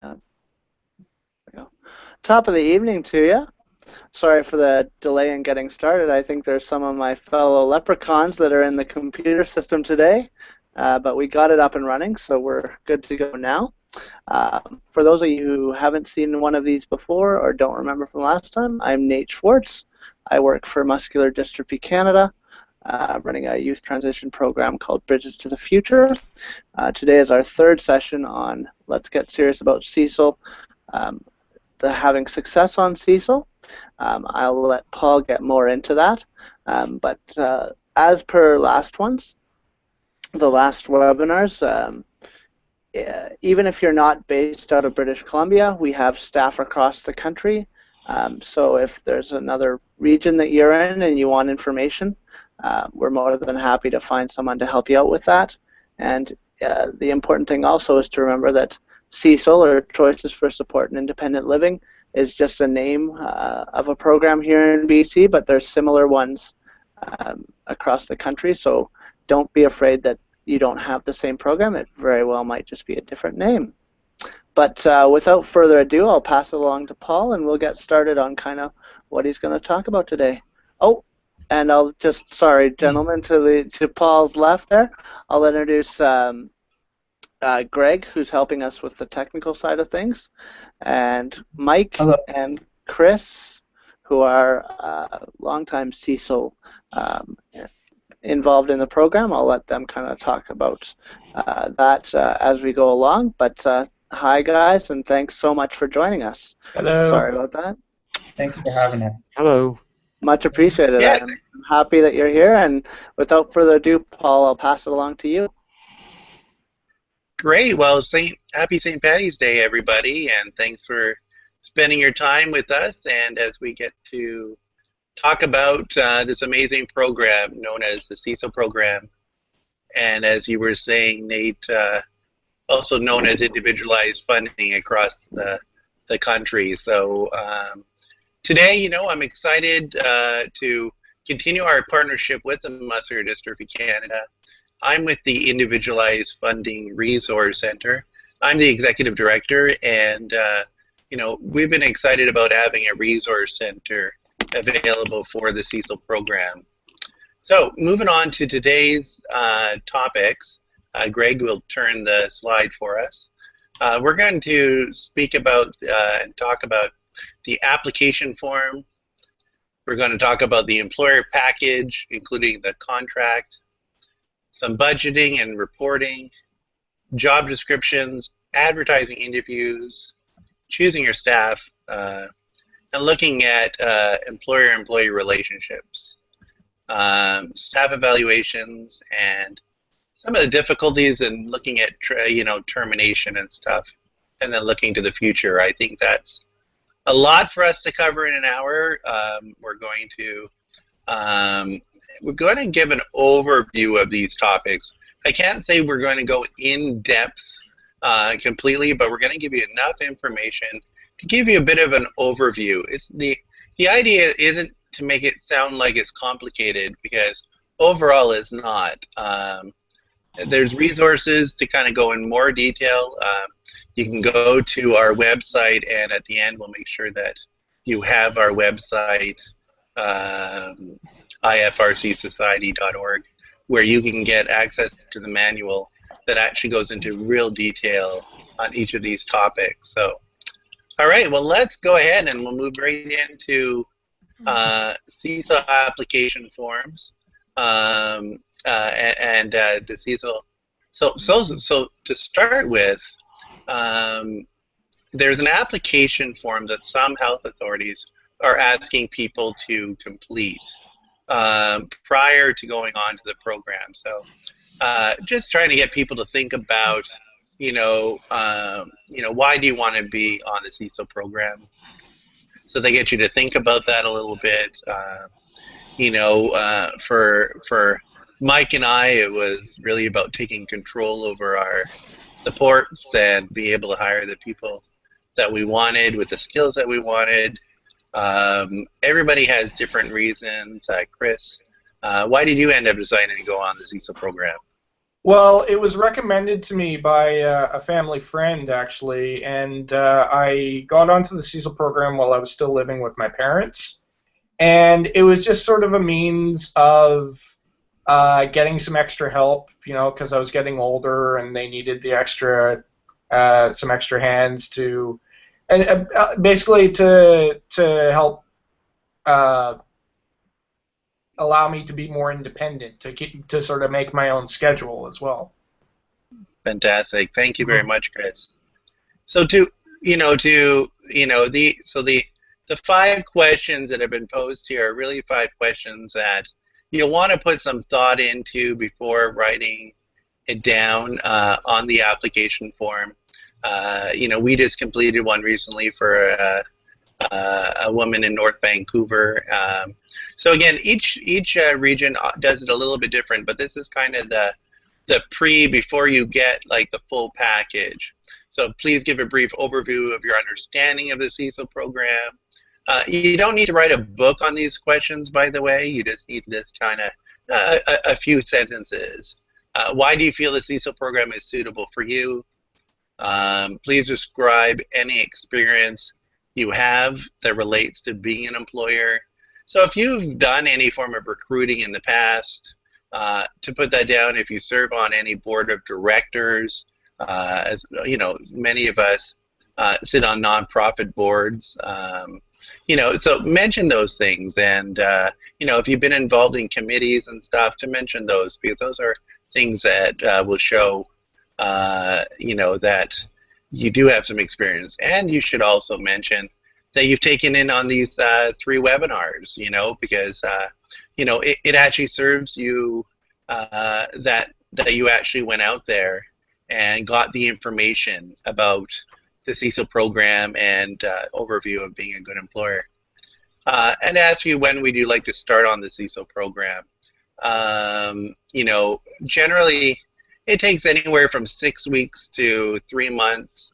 There we go. Top of the evening to you. Sorry for the delay in getting started. I think there's some of my fellow leprechauns that are in the computer system today, but we got it up and running, so we're good to go now. For those of you who haven't seen one of these before or don't remember from last time, I'm Nate Schwartz. I work for Muscular Dystrophy Canada, running a youth transition program called Bridges to the Future. Today is our third session on Let's Get Serious About CSIL, having success on CSIL. I'll let Paul get more into that. But as per last ones, the last webinars, even if you're not based out of British Columbia, we have staff across the country. So if there's another region that you're in and you want information, we're more than happy to find someone to help you out with that. And the important thing also is to remember that CSIL, or Choices for Support and Independent Living, is just a name of a program here in BC, but there's similar ones across the country. So don't be afraid that you don't have the same program. It very well might just be a different name. But without further ado, I'll pass it along to Paul, and we'll get started on kind of what he's going to talk about today. Oh, and I'll just, sorry, gentlemen, to Paul's left there, I'll introduce Greg, who's helping us with the technical side of things, and Mike Hello. and Chris, who are longtime CSIL involved in the program. I'll let them kind of talk about that as we go along. But hi, guys, and thanks so much for joining us. Hello. Sorry about that. Thanks for having us. Hello. Much appreciated. Yeah. I'm happy that you're here. And without further ado, Paul, I'll pass it along to you. Great. Well, happy St. Patty's Day, everybody, and thanks for spending your time with us. And as we get to talk about this amazing program known as the CSIL program, and as you were saying, Nate, also known as individualized funding across the country. So today, I'm excited to continue our partnership with the Muscular Dystrophy Canada. I'm with the Individualized Funding Resource Center. I'm the executive director, and we've been excited about having a resource center available for the CSIL program. So moving on to today's topics, Greg will turn the slide for us. We're going to speak about and talk about the application form. We're going to talk about the employer package, including the contract, some budgeting and reporting, job descriptions, advertising interviews, choosing your staff, and looking at employer-employee relationships, staff evaluations, and some of the difficulties in looking at termination and stuff, and then looking to the future. I think that's a lot for us to cover in an hour. We're going to give an overview of these topics. I can't say we're going to go in depth completely, but we're going to give you enough information to give you a bit of an overview. The idea isn't to make it sound like it's complicated, because overall it's not. There's resources to kind of go in more detail. You can go to our website, and at the end we'll make sure that you have our website, ifrcsociety.org, where you can get access to the manual that actually goes into real detail on each of these topics. So, all right, well, let's go ahead and we'll move right into CSIL application forms and the CSIL. So to start with, there's an application form that some health authorities are asking people to complete prior to going on to the program. So just trying to get people to think about, why do you want to be on the CSIL program? So they get you to think about that a little bit. For Mike and I, it was really about taking control over our supports and be able to hire the people that we wanted with the skills that we wanted. Everybody has different reasons. Chris, why did you end up deciding to go on the CSIL program? Well, it was recommended to me by a family friend, actually, and I got onto the CSIL program while I was still living with my parents. And it was just sort of a means of getting some extra help, because I was getting older and they needed the some extra hands and basically to help uh, allow me to be more independent, to sort of make my own schedule as well. Fantastic. Thank you very Mhm. much, Chris. So the 5 questions that have been posed here are really 5 questions that you'll want to put some thought into before writing it down on the application form. We just completed one recently for a woman in North Vancouver. So again, each region does it a little bit different, but this is kind of the before you get like the full package. So please give a brief overview of your understanding of the CSIL program. You don't need to write a book on these questions, by the way. You just need this kind of a few sentences. Why do you feel the CSIL program is suitable for you? Please describe any experience you have that relates to being an employer. So if you've done any form of recruiting in the past, to put that down, if you serve on any board of directors, as you know, many of us sit on nonprofit boards. So mention those things, and if you've been involved in committees and stuff, to mention those, because those are things that will show that you do have some experience. And you should also mention that you've taken in on these 3 webinars, because it actually serves you that you actually went out there and got the information about the CSIL program and overview of being a good employer. And ask you, when would you like to start on the CSIL program? Generally it takes anywhere from 6 weeks to 3 months.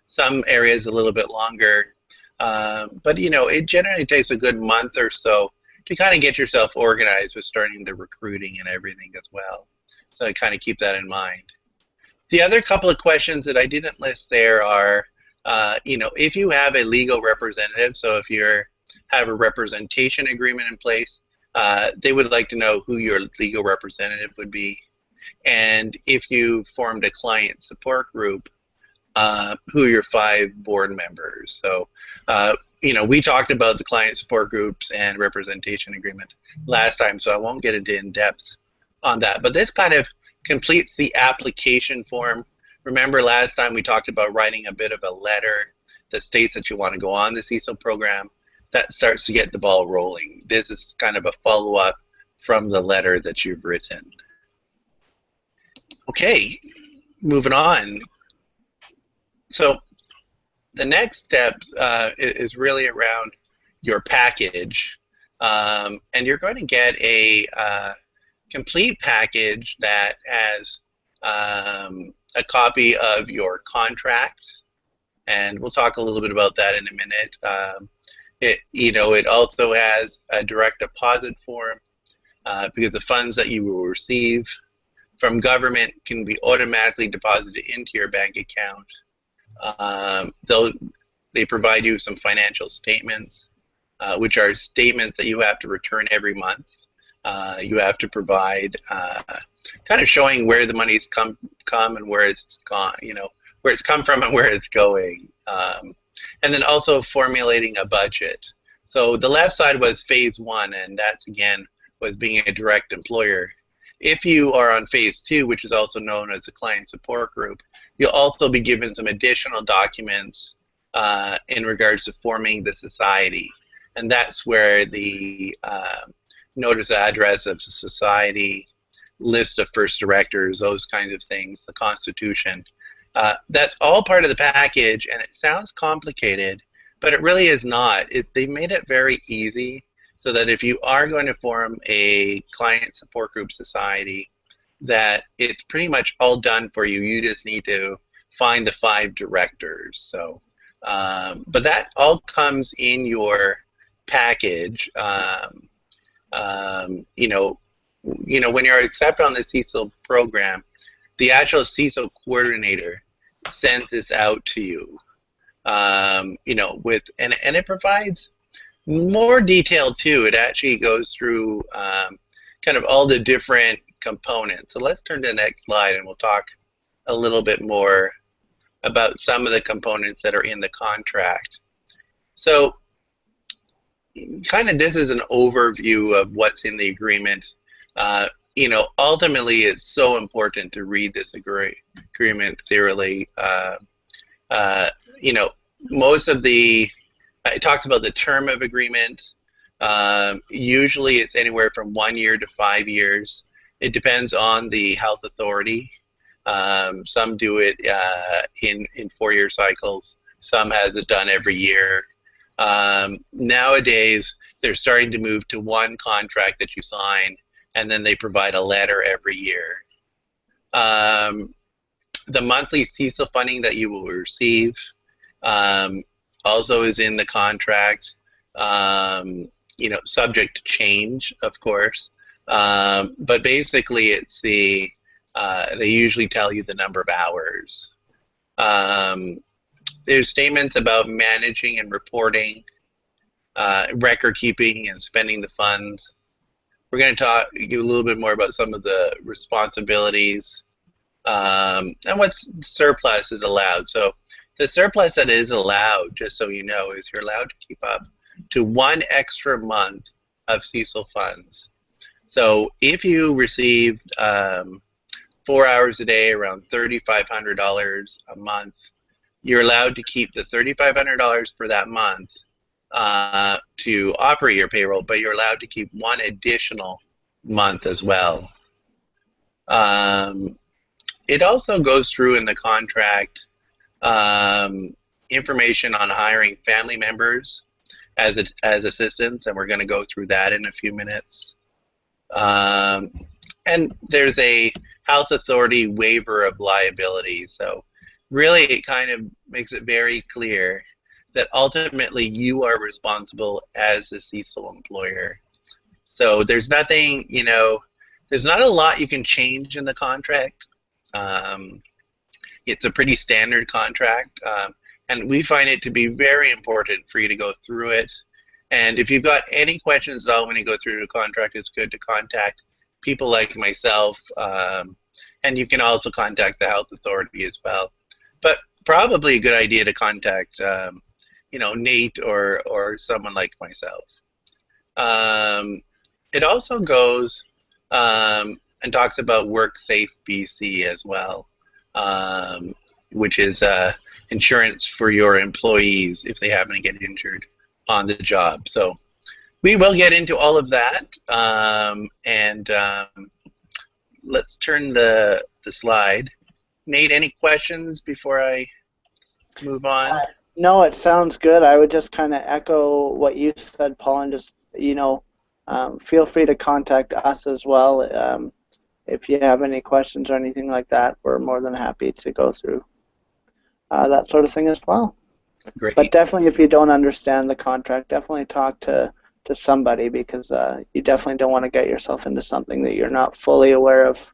Some areas a little bit longer. But it generally takes a good month or so to kind of get yourself organized with starting the recruiting and everything as well. So I kind of keep that in mind. The other couple of questions that I didn't list there are, if you have a legal representative, so if you have a representation agreement in place, they would like to know who your legal representative would be. And if you formed a client support group, who are your 5 board members? So, we talked about the client support groups and representation agreement last time, so I won't get into in depth on that. But this kind of completes the application form. Remember last time we talked about writing a bit of a letter that states that you want to go on the CSIL program. That starts to get the ball rolling. This is kind of a follow-up from the letter that you've written. Okay, moving on. So the next step is really around your package, and you're going to get a complete package that has a copy of your contract, and we'll talk a little bit about that in a minute. It also has a direct deposit form, because the funds that you will receive from government can be automatically deposited into your bank account. They provide you some financial statements, which are statements that you have to return every month. You have to provide kind of showing where the money's come and where it's gone, where it's come from and where it's going. And then also formulating a budget. So the left side was phase 1, and that's again was being a direct employer. If you are on phase 2, which is also known as the client support group, you'll also be given some additional documents in regards to forming the society. And that's where the notice address of the society, list of first directors, those kinds of things, the constitution. That's all part of the package, and it sounds complicated, but it really is not. They made it very easy, so that if you are going to form a client support group society, that it's pretty much all done for you. You just need to find the 5 directors. So, but that all comes in your package. When you're accepted on the CSIL program, the actual CSIL coordinator sends this out to you. You know, and it provides more detail too. It actually goes through kind of all the different components. So let's turn to the next slide and we'll talk a little bit more about some of the components that are in the contract. So kind of this is an overview of what's in the agreement. You know, ultimately it's so important to read this agreement thoroughly. You know, most of it talks about the term of agreement. Usually it's anywhere from 1 year to 5 years. It depends on the health authority. Some do it in 4-year cycles. Some has it done every year. Nowadays, they're starting to move to one contract that you sign, and then they provide a letter every year. The monthly CSIL funding that you will receive also is in the contract, you know, subject to change, of course. But basically, it's they usually tell you the number of hours. There's statements about managing and reporting, record keeping and spending the funds. We're going to talk a little bit more about some of the responsibilities and what surplus is allowed. So the surplus that is allowed, just so you know, is you're allowed to keep up to 1 extra month of CSIL funds. So if you received 4 hours a day, around $3,500 a month, you're allowed to keep the $3,500 for that month to operate your payroll, but you're allowed to keep 1 additional month as well. It also goes through in the contract information on hiring family members as assistants, and we're going to go through that in a few minutes. And there's a health authority waiver of liability. So really it kind of makes it very clear that ultimately you are responsible as the CSIL employer. So there's nothing, you know, there's not a lot you can change in the contract. It's a pretty standard contract, and we find it to be very important for you to go through it. And if you've got any questions at all when you go through the contract, it's good to contact people like myself, and you can also contact the health authority as well. But probably a good idea to contact, you know, Nate or someone like myself. It also goes and talks about WorkSafe BC as well, which is insurance for your employees if they happen to get injured on the job. So we will get into all of that, and let's turn the slide. Nate, any questions before I move on? No, it sounds good. I would just kind of echo what you said, Paul, and just, you know, feel free to contact us as well. If you have any questions or anything like that, we're more than happy to go through that sort of thing as well. Great. But definitely, if you don't understand the contract, definitely talk to somebody, because you definitely don't want to get yourself into something that you're not fully aware of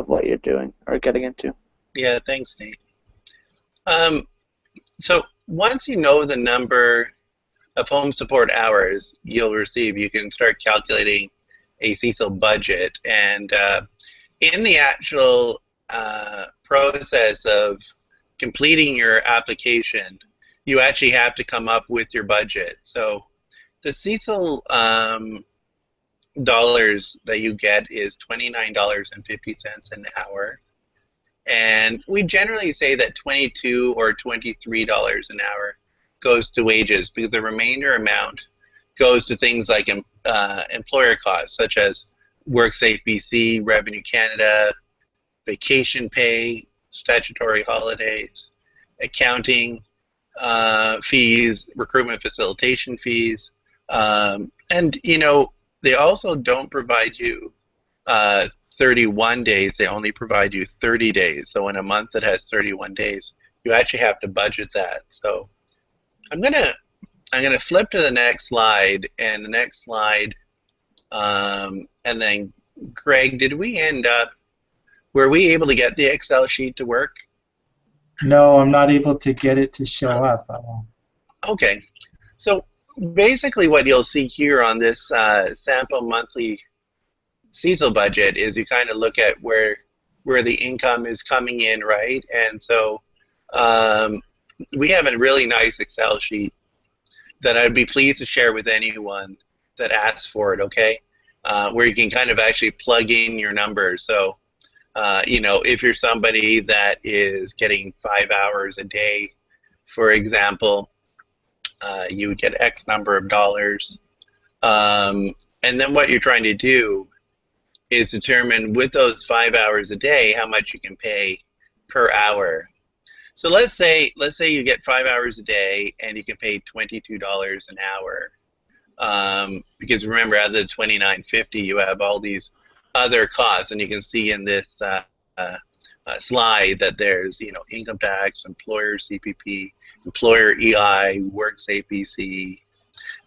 what you're doing or getting into. Yeah, thanks, Nate. So once you know the number of home support hours you'll receive, you can start calculating a CSIL budget. And in the actual process of completing your application, you actually have to come up with your budget. So the CSIL dollars that you get is $29.50 an hour. And we generally say that $22 or $23 an hour goes to wages, because the remainder amount goes to things like employer costs, such as WorkSafe BC, Revenue Canada, vacation pay, statutory holidays, accounting fees, recruitment facilitation fees, and you know, they also don't provide you 31 days. They only provide you 30 days. So in a month that has 31 days, you actually have to budget that. So I'm gonna flip to the next slide, and the next slide, and then Greg, did we end up Were we able to get the Excel sheet to work? No, I'm not able to get it to show Oh, up. okay. So basically what you'll see here on this sample monthly CSIL budget is you kind of look at where the income is coming in, right? And so um, we have a really nice Excel sheet that I'd be pleased to share with anyone that asks for it, okay? Where you can kind of actually plug in your numbers. So, you know, if you're somebody that is getting 5 hours a day, for example, you would get X number of dollars. And then what you're trying to do is determine with those 5 hours a day how much you can pay per hour. So let's say you get 5 hours a day and you can pay $22 an hour. Because remember, out of the $29.50, you have all these other costs, and you can see in this slide that there's, you know, income tax, employer CPP, employer EI, worksafe BC.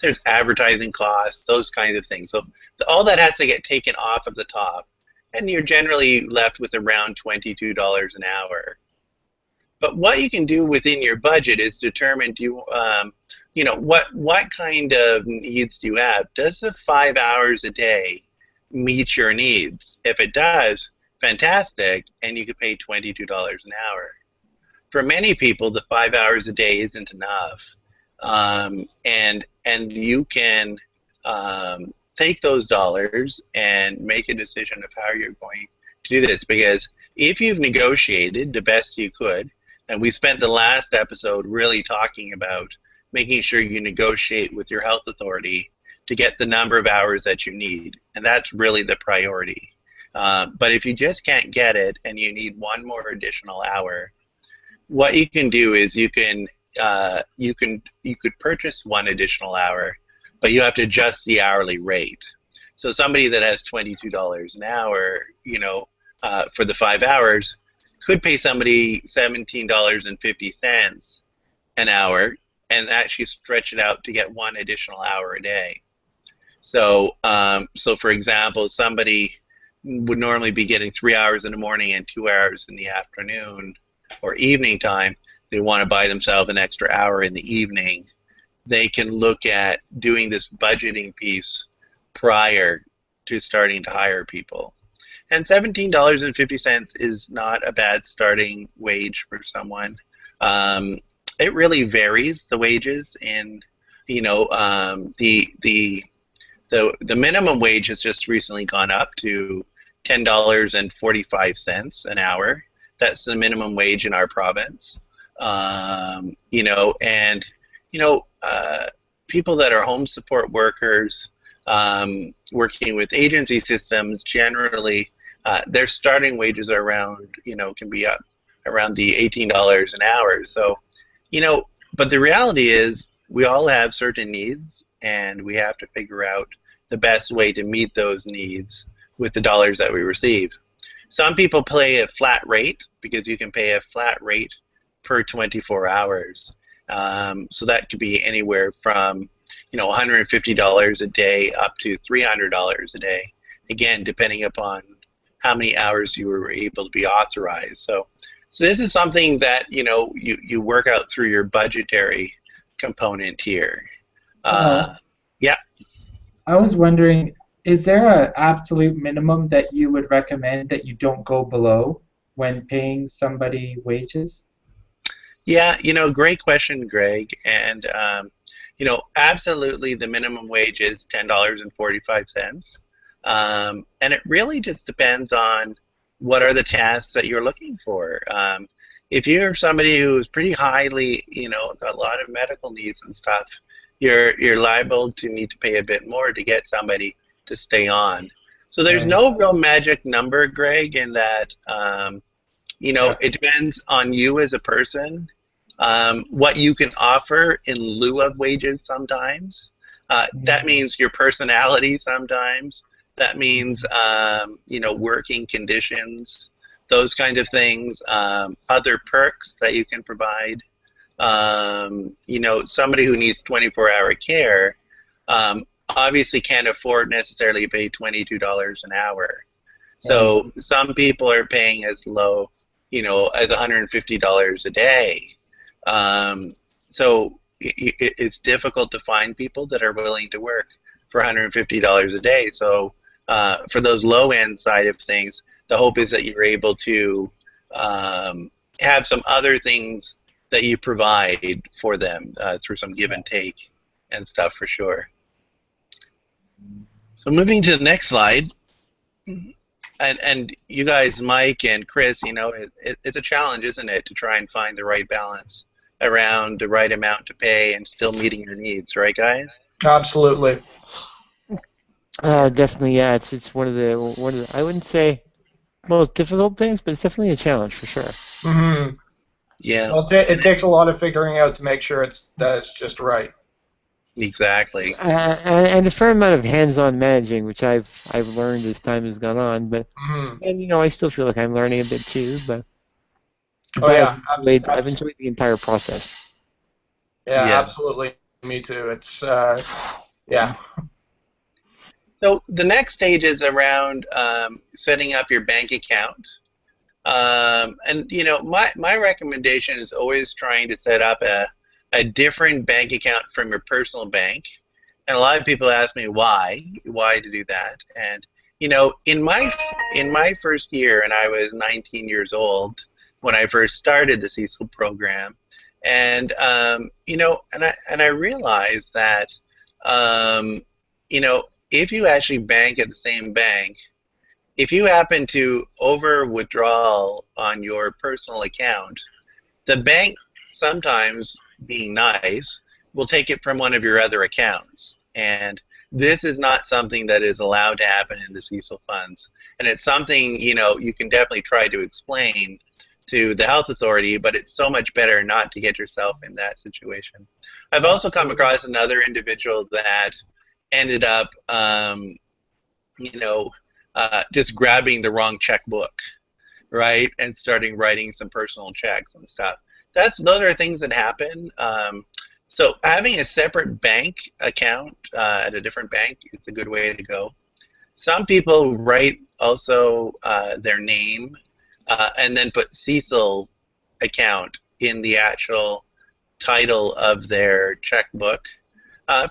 There's advertising costs, those kinds of things. So all that has to get taken off of the top, and you're generally left with around $22 an hour. But what you can do within your budget is determine, you know, what kind of needs do you have? Does the 5 hours a day meet your needs? If it does, fantastic, and you could pay $22 an hour. For many people, the 5 hours a day isn't enough, and you can take those dollars and make a decision of how you're going to do this. Because if you've negotiated the best you could, and we spent the last episode really talking about making sure you negotiate with your health authority to get the number of hours that you need, and that's really the priority. But if you just can't get it and you need one more additional hour, what you can do is you could purchase one additional hour, but you have to adjust the hourly rate. So somebody that has $22 an hour, you know, for the 5 hours, could pay somebody $17.50 an hour and actually stretch it out to get one additional hour a day. So, so for example, somebody would normally be getting 3 hours in the morning and 2 hours in the afternoon or evening time. They want to buy themselves an extra hour in the evening. They can look at doing this budgeting piece prior to starting to hire people. And $17.50 is not a bad starting wage for someone. It really varies, the wages, and you know, the minimum wage has just recently gone up to $10.45 an hour. That's the minimum wage in our province. You know, and you know, people that are home support workers, working with agency systems, generally their starting wages are around, you know, can be up around the $18 an hour. So, you know, but the reality is we all have certain needs, and we have to figure out the best way to meet those needs with the dollars that we receive. Some people pay a flat rate because you can pay a flat rate per 24 hours. So that could be anywhere from, you know, $150 a day up to $300 a day. Again, depending upon how many hours you were able to be authorized. So this is something that, you know, you work out through your budgetary component here. Yeah. I was wondering, is there an absolute minimum that you would recommend that you don't go below when paying somebody wages? Yeah, you know, great question, Greg. And, you know, absolutely the minimum wage is $10.45. And it really just depends on what are the tasks that you're looking for. If you're somebody who's pretty highly, you know, got a lot of medical needs and stuff, you're liable to need to pay a bit more to get somebody to stay on. So there's no real magic number, Greg, in that, you know, it depends on you as a person, what you can offer in lieu of wages sometimes. That means your personality sometimes. That means, you know, working conditions, those kinds of things, other perks that you can provide. You know, somebody who needs 24-hour care obviously can't afford necessarily to pay $22 an hour. So some people are paying as low, as $150 a day. So it's difficult to find people that are willing to work for $150 a day. So for those low end side of things, the hope is that you're able to have some other things that you provide for them through some give and take and stuff for sure. So moving to the next slide, and you guys, Mike and Chris, it's a challenge, isn't it, to try and find the right balance around the right amount to pay and still meeting your needs, right, guys? Absolutely. Definitely, yeah. It's one of the I wouldn't say most difficult things, but it's definitely a challenge for sure. Mm-hmm. Yeah. Well, it takes a lot of figuring out to make sure that it's just right. Exactly. And a fair amount of hands-on managing, which I've learned as time has gone on. But and I still feel like I'm learning a bit too. But yeah, I've enjoyed the entire process. Yeah, absolutely. Me too. It's yeah. So the next stage is around setting up your bank account. And my recommendation is always trying to set up a different bank account from your personal bank. And a lot of people ask me why to do that. And in my first year, and I was 19 years old when I first started the CSIL program, and and I realized that if you actually bank at the same bank, if you happen to over withdrawal on your personal account, the bank, sometimes being nice, will take it from one of your other accounts. And this is not something that is allowed to happen in the CSIL funds. And it's something, you can definitely try to explain to the health authority, but it's so much better not to get yourself in that situation. I've also come across another individual that ended up, just grabbing the wrong checkbook, right, and starting writing some personal checks and stuff. Those are things that happen. So having a separate bank account at a different bank is a good way to go. Some people write also their name and then put CSIL account in the actual title of their checkbook.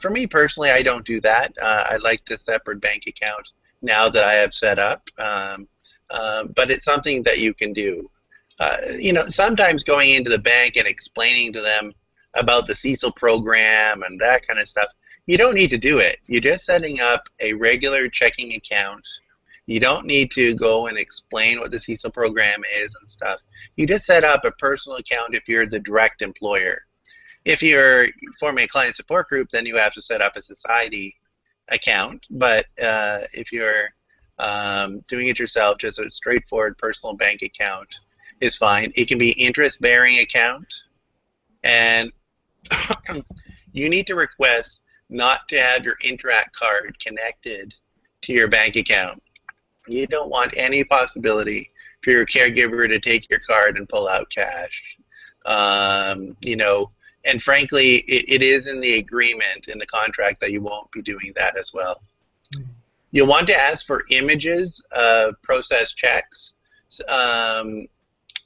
For me personally, I don't do that. I like the separate bank account now that I have set up, but it's something that you can do. Sometimes going into the bank and explaining to them about the CSIL program and that kind of stuff, you don't need to do it. You're just setting up a regular checking account. You don't need to go and explain what the CSIL program is and stuff. You just set up a personal account if you're the direct employer. If you're forming a client support group, then you have to set up a society account. But if you're doing it yourself, just a straightforward personal bank account is fine. It can be interest-bearing account, and you need to request not to have your Interact card connected to your bank account. You don't want any possibility for your caregiver to take your card and pull out cash. And frankly, it is in the agreement, in the contract, that you won't be doing that as well. You'll want to ask for images of processed checks,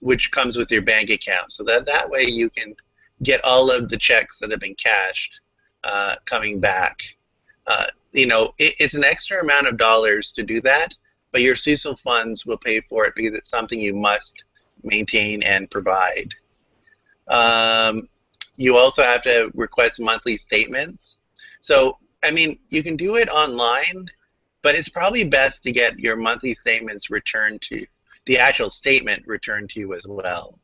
which comes with your bank account, so that way you can get all of the checks that have been cashed coming back. It's an extra amount of dollars to do that, but your CSIL funds will pay for it because it's something you must maintain and provide. You also have to request monthly statements. So, you can do it online, but it's probably best to get your monthly statements returned to, the actual statement returned to you as well.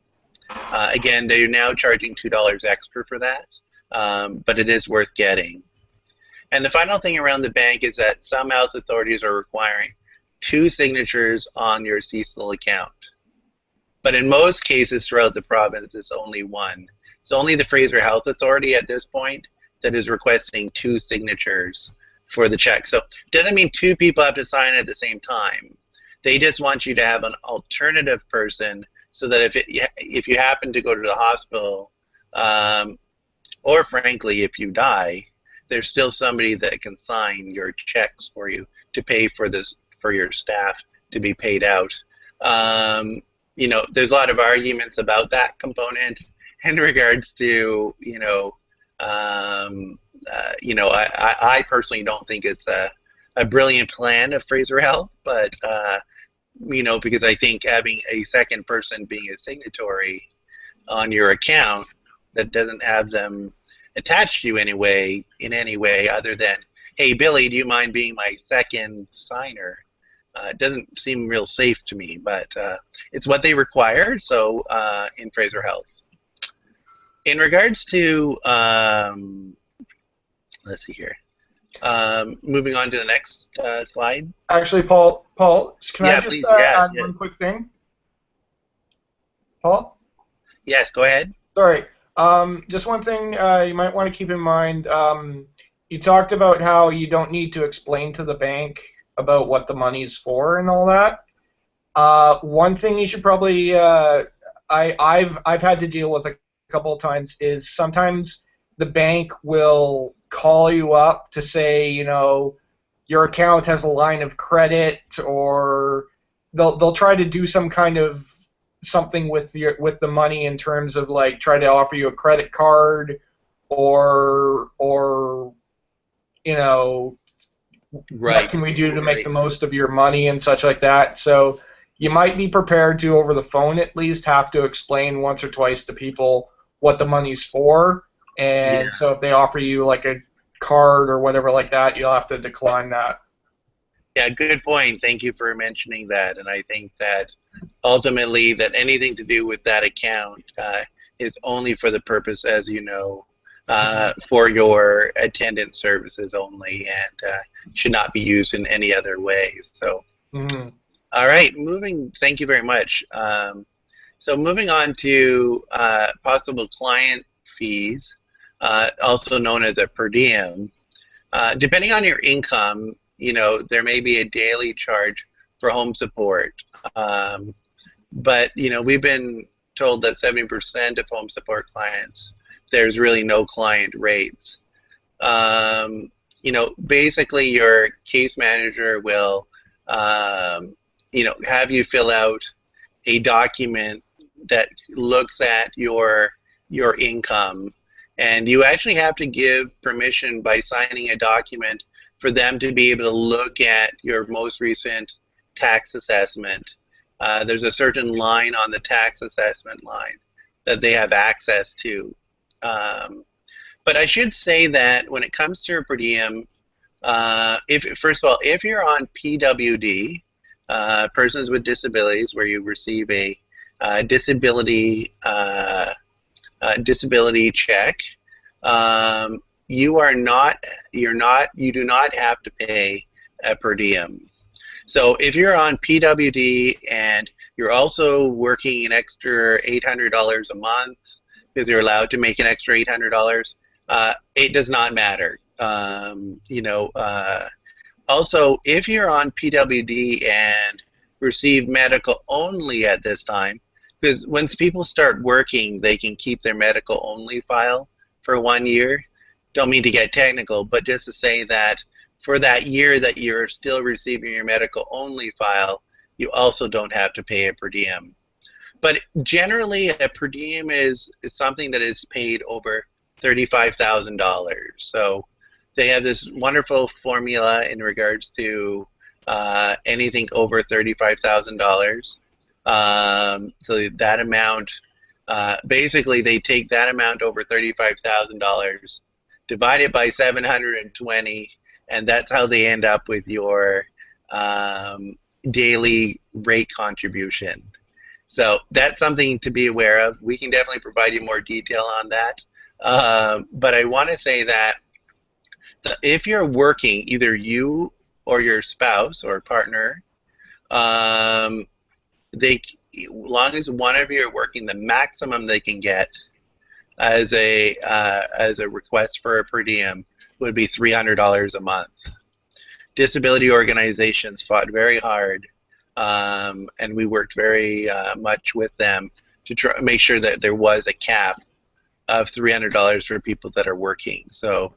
Again, they're now charging $2 extra for that, but it is worth getting. And the final thing around the bank is that some health authorities are requiring 2 signatures on your CSIL account. But in most cases throughout the province, it's only 1. It's only the Fraser Health Authority at this point that is requesting 2 signatures for the check. So it doesn't mean 2 people have to sign at the same time. They just want you to have an alternative person so that if you happen to go to the hospital, or frankly, if you die, there's still somebody that can sign your checks for you to pay for your staff to be paid out. You know, there's a lot of arguments about that component in regards to, I personally don't think it's a brilliant plan of Fraser Health, but because I think having a second person being a signatory on your account that doesn't have them attached to you in any way other than, hey, Billy, do you mind being my second signer? It doesn't seem real safe to me, but it's what they require. So in Fraser Health, in regards to, let's see here. Moving on to the next slide. Actually, Paul, can I just please, add one quick thing? Paul? Yes, go ahead. Sorry. Just one thing you might want to keep in mind. You talked about how you don't need to explain to the bank about what the money is for and all that. One thing you should probably, I've had to deal with a couple of times is sometimes the bank will call you up to say, your account has a line of credit, or they'll try to do some kind of something with the money in terms of like try to offer you a credit card or right. What can we do to make the most of your money and such like that. So you might be prepared to, over the phone at least, have to explain once or twice to people what the money's for. And so if they offer you like a card or whatever like that, you'll have to decline that. Yeah, good point. Thank you for mentioning that. And I think that ultimately that anything to do with that account is only for the purpose, as you know, for your attendance services only, and should not be used in any other way. So, all right, thank you very much. So moving on to possible client fees, also known as a per diem. Depending on your income, there may be a daily charge for home support. But, we've been told that 70% of home support clients, there's really no client rates. Basically your case manager will, have you fill out a document that looks at your income, and you actually have to give permission by signing a document for them to be able to look at your most recent tax assessment. There's a certain line on the tax assessment line that they have access to. But I should say that when it comes to your per diem, first of all, if you're on PWD, persons with disabilities, where you receive a disability check, you do not have to pay a per diem. So if you're on PWD and you're also working an extra $800 a month, because you're allowed to make an extra $800, it does not matter. Also, if you're on PWD and receive medical only at this time, because once people start working, they can keep their medical only file for 1 year. Don't mean to get technical, but just to say that for that year that you're still receiving your medical only file, you also don't have to pay a per diem. But generally, a per diem is something that is paid over $35,000. So they have this wonderful formula in regards to anything over $35,000. So that amount, basically they take that amount over $35,000, divide it by 720, and that's how they end up with your daily rate contribution. So that's something to be aware of. We can definitely provide you more detail on that. But I want to say that if you're working, either you or your spouse or partner, long as one of you are working, the maximum they can get as a request for a per diem would be $300 a month. Disability organizations fought very hard, and we worked very much with them to try make sure that there was a cap of $300 for people that are working. So,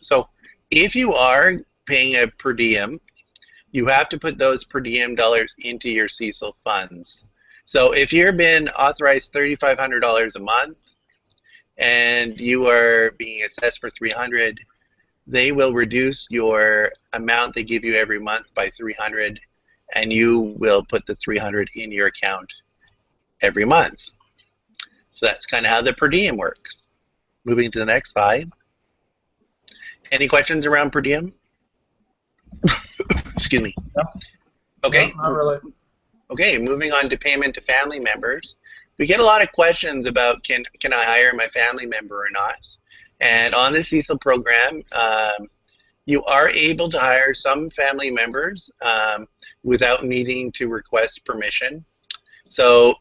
so if you are paying a per diem, you have to put those per diem dollars into your CSIL funds. So if you're been authorized $3,500 a month and you are being assessed for $300, they will reduce your amount they give you every month by $300, and you will put the $300 in your account every month. So that's kind of how the per diem works. Moving to the next slide. Any questions around per diem? Excuse me. No. Okay. No, not really. Okay, moving on to payment to family members. We get a lot of questions about can I hire my family member or not? And on the CSIL program, you are able to hire some family members without needing to request permission. So,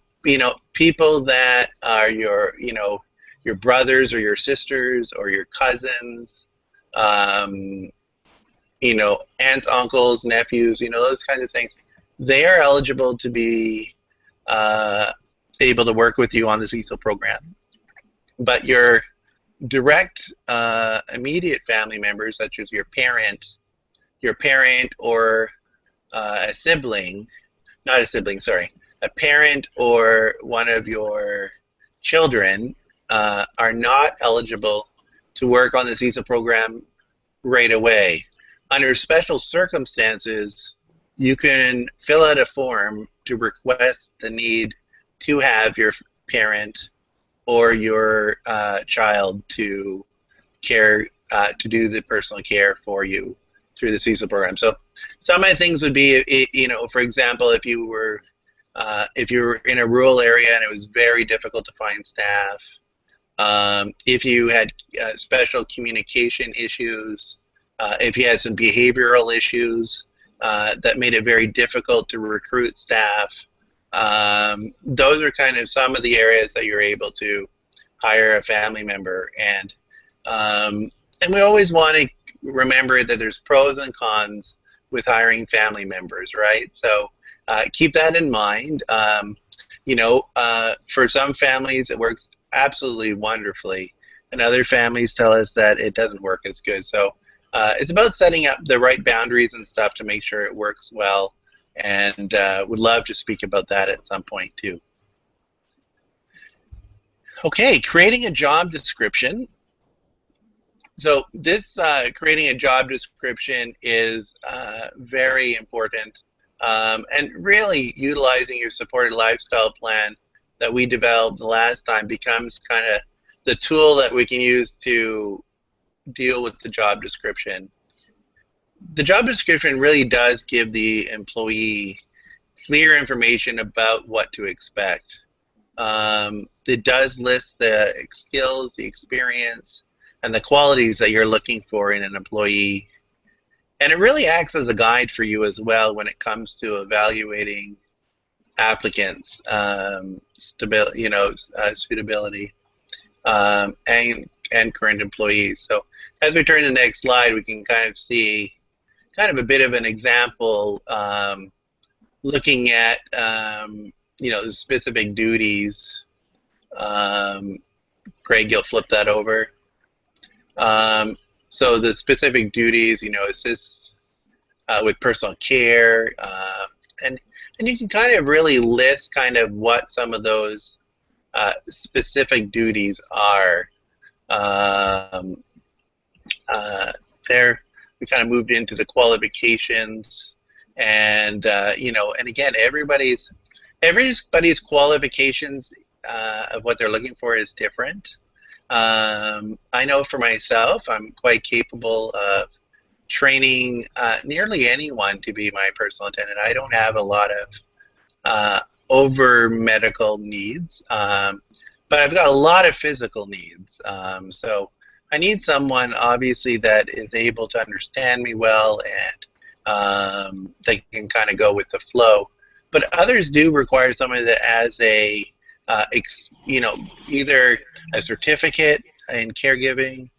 people that are your brothers or your sisters or your cousins, aunts, uncles, nephews, those kinds of things, they are eligible to be able to work with you on the CSIL program. But your direct immediate family members, such as your parent or a sibling, not a sibling, sorry, a parent or one of your children are not eligible to work on the CSIL program right away. Under special circumstances, you can fill out a form to request the need to have your parent or your child to care, to do the personal care for you through the CSIL program. So some of the things would be, for example, if you were in a rural area and it was very difficult to find staff, if you had special communication issues, if you had some behavioral issues that made it very difficult to recruit staff, those are kind of some of the areas that you're able to hire a family member. And we always want to remember that there's pros and cons with hiring family members, right? So keep that in mind. For some families it works absolutely wonderfully, and other families tell us that it doesn't work as good. So it's about setting up the right boundaries and stuff to make sure it works well, and would love to speak about that at some point too. Okay, creating a job description. So this creating a job description is very important, and really utilizing your supported lifestyle plan that we developed the last time becomes kind of the tool that we can use to deal with the job description. The job description really does give the employee clear information about what to expect. It does list the skills, the experience, and the qualities that you're looking for in an employee. And it really acts as a guide for you as well when it comes to evaluating applicants, suitability, and current employees. So as we turn to the next slide, we can kind of see kind of a bit of an example, looking at the specific duties. Craig, you'll flip that over. So the specific duties, assist with personal care, and you can kind of really list kind of what some of those specific duties are. There, we kind of moved into the qualifications, and and again, everybody's qualifications of what they're looking for is different. I know for myself, I'm quite capable of training nearly anyone to be my personal attendant. I don't have a lot of over medical needs, but I've got a lot of physical needs. So I need someone obviously that is able to understand me well, and they can kind of go with the flow. But others do require someone that has a either a certificate in caregiving,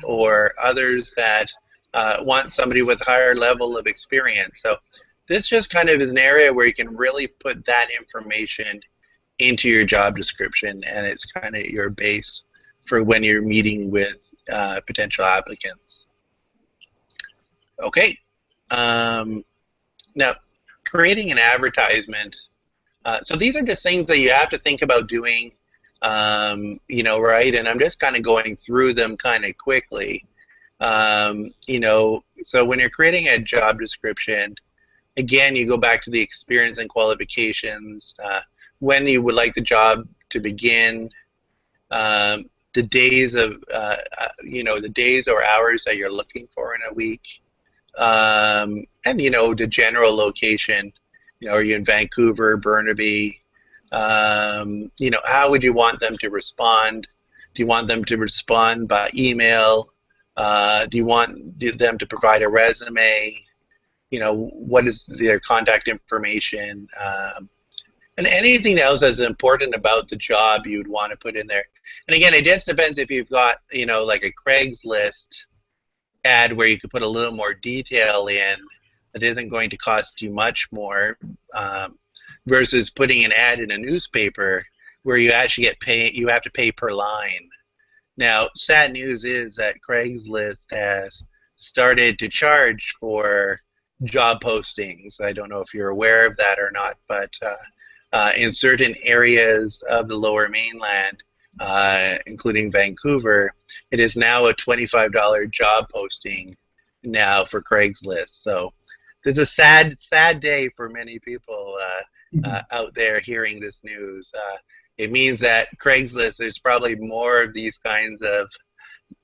or others that want somebody with a higher level of experience. So this just kind of is an area where you can really put that information into your job description, and it's kind of your base for when you're meeting with potential applicants. Okay. Now, creating an advertisement. So these are just things that you have to think about doing, right? And I'm just kind of going through them kind of quickly. So when you're creating a job description, again, you go back to the experience and qualifications, when you would like the job to begin, the days the days or hours that you're looking for in a week, and the general location. Are you in Vancouver, Burnaby? How would you want them to respond? Do you want them to respond by email? Do you want them to provide a resume? What is their contact information? And anything else that's important about the job you'd want to put in there. And again, it just depends if you've got, like a Craigslist ad where you could put a little more detail in that isn't going to cost you much more, versus putting an ad in a newspaper where you actually you have to pay per line. Now, sad news is that Craigslist has started to charge for job postings. I don't know if you're aware of that or not, but in certain areas of the Lower Mainland, including Vancouver, it is now a $25 job posting now for Craigslist. So it's a sad day for many people out there hearing this news. It means that Craigslist, there's probably more of these kinds of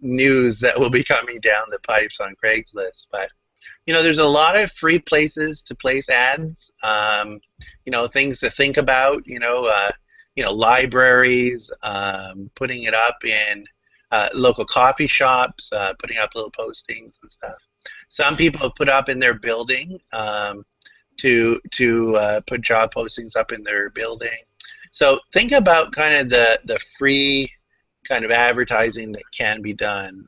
news that will be coming down the pipes on Craigslist. But there's a lot of free places to place ads. Things to think about. Libraries, putting it up in local coffee shops, putting up little postings and stuff. Some people have put up in their building, to put job postings up in their building. So think about kind of the free kind of advertising that can be done.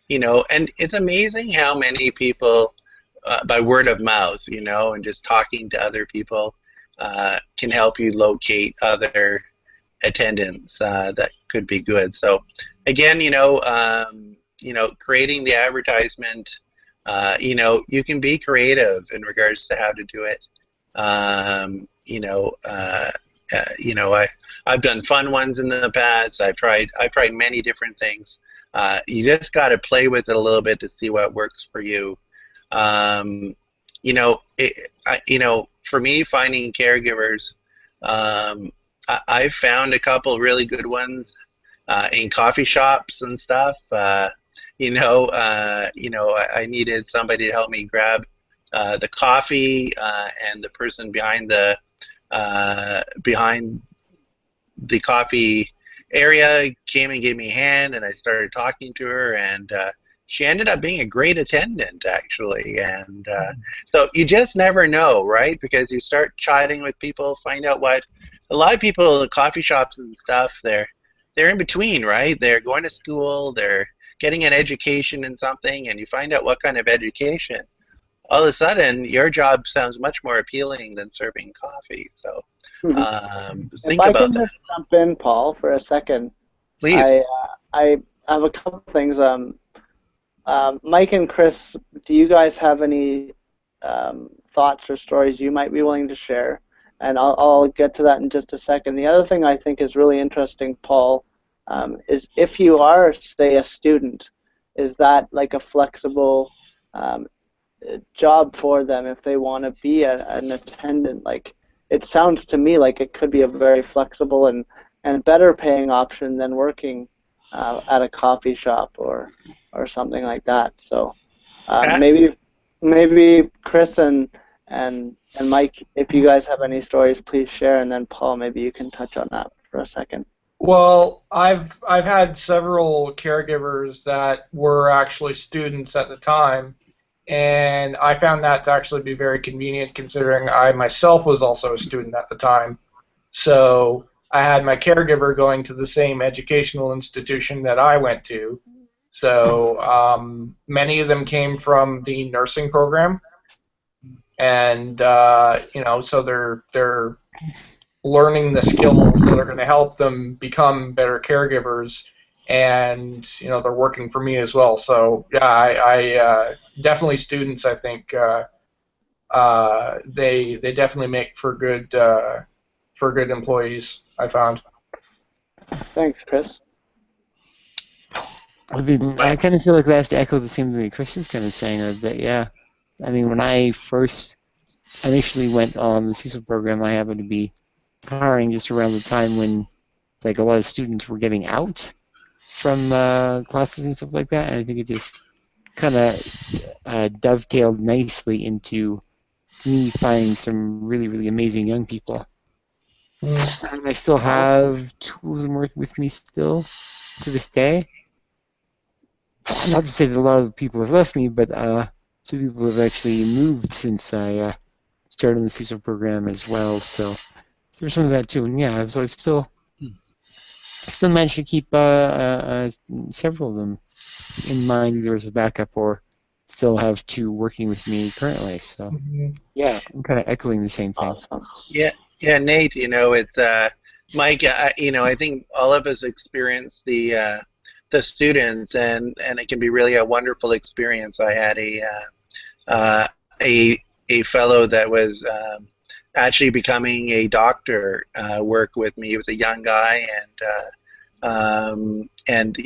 And it's amazing how many people, by word of mouth, and just talking to other people, can help you locate other attendants that could be good. So again, creating the advertisement, you can be creative in regards to how to do it. I've done fun ones in the past. I've tried many different things. You just got to play with it a little bit to see what works for you. For me, finding caregivers, I've found a couple really good ones in coffee shops and stuff. I needed somebody to help me grab the coffee, and the person behind the coffee area came and gave me a hand, and I started talking to her, and she ended up being a great attendant, actually. And so you just never know, right? Because you start chatting with people, find out what a lot of people in coffee shops and stuff, they're in between, right? They're going to school, they're getting an education in something, and you find out what kind of education. All of a sudden, your job sounds much more appealing than serving coffee. So think if I about can that. just jump in, Paul, for a second. Please. I have a couple things. Mike and Chris, do you guys have any thoughts or stories you might be willing to share? And I'll get to that in just a second. The other thing I think is really interesting, Paul, is if you are, say, a student, is that like a flexible job for them if they want to be an attendant? Like, it sounds to me like it could be a very flexible and better paying option than working at a coffee shop or something like that. So maybe Chris and Mike, if you guys have any stories, please share, and then Paul, maybe you can touch on that for a second. Well, I've had several caregivers that were actually students at the time, and I found that to actually be very convenient, considering I myself was also a student at the time. So I had my caregiver going to the same educational institution that I went to. So many of them came from the nursing program, and so they're learning the skills that are going to help them become better caregivers. and they're working for me as well. So yeah, I definitely students. I think they definitely make for good employees. I found. Thanks, Chris. I mean, I kind of feel like I have to echo the same thing Chris is kind of saying a bit. Yeah, I mean, when I first initially went on the CSIL program, I happened to be hiring just around the time when like a lot of students were getting out from classes and stuff like that, and I think it just kind of dovetailed nicely into me finding some really, really amazing young people. And I still have two of them working with me still to this day. Not to say that a lot of the people have left me, but two people have actually moved since I started in the CSIL program as well. So there's some of that too. And yeah, so I've still managed to keep several of them in mind, either as a backup or still have two working with me currently. So yeah, I'm kind of echoing the same thing. Awesome. Yeah, Nate. It's Mike. I think all of us experience the students, and it can be really a wonderful experience. I had a fellow that was actually becoming a doctor work with me. He was a young guy, and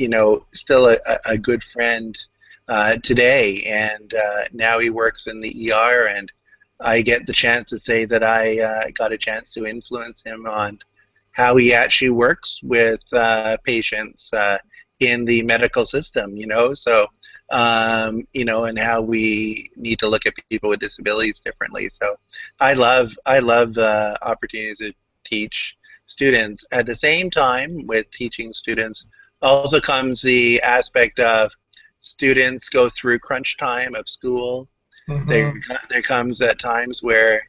still a good friend today. And now he works in the ER, and I get the chance to say that I got a chance to influence him on how he actually works with patients in the medical system, so, and how we need to look at people with disabilities differently. So I love opportunities to teach students. At the same time, with teaching students also comes the aspect of students go through crunch time of school. There comes at times where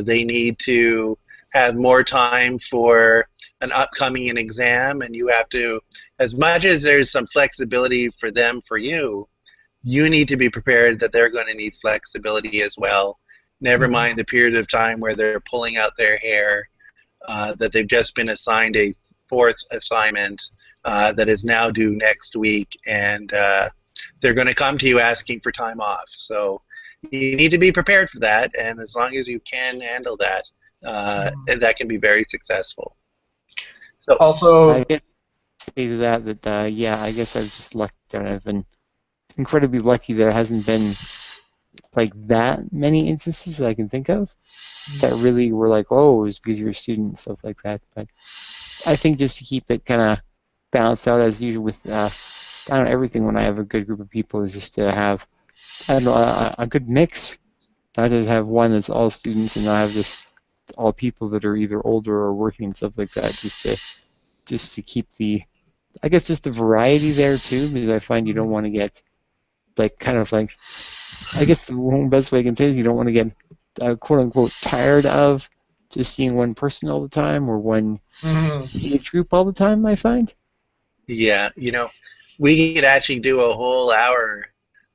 they need to have more time for an upcoming exam, and you have to, as much as there's some flexibility for them for you need to be prepared that they're going to need flexibility as well. Never mind the period of time where they're pulling out their hair, that they've just been assigned a fourth assignment that is now due next week, and they're going to come to you asking for time off. So you need to be prepared for that, and as long as you can handle that, that can be very successful. So Also, I get to say to that yeah, I guess I was just lucky. I've been incredibly lucky that there hasn't been like that many instances that I can think of that really were like, oh, it was because you're a student and stuff like that. But I think just to keep it kind of balanced out as usual with everything when I have a good group of people is just to have a good mix. Not just have one that's all students and not have just all people that are either older or working and stuff like that. Just to keep the, I guess, just the variety there too, because I find you don't want to get like kind of like, I guess the best way I can say is you don't want to get quote unquote tired of just seeing one person all the time or one age group all the time. I find. Yeah, we could actually do a whole hour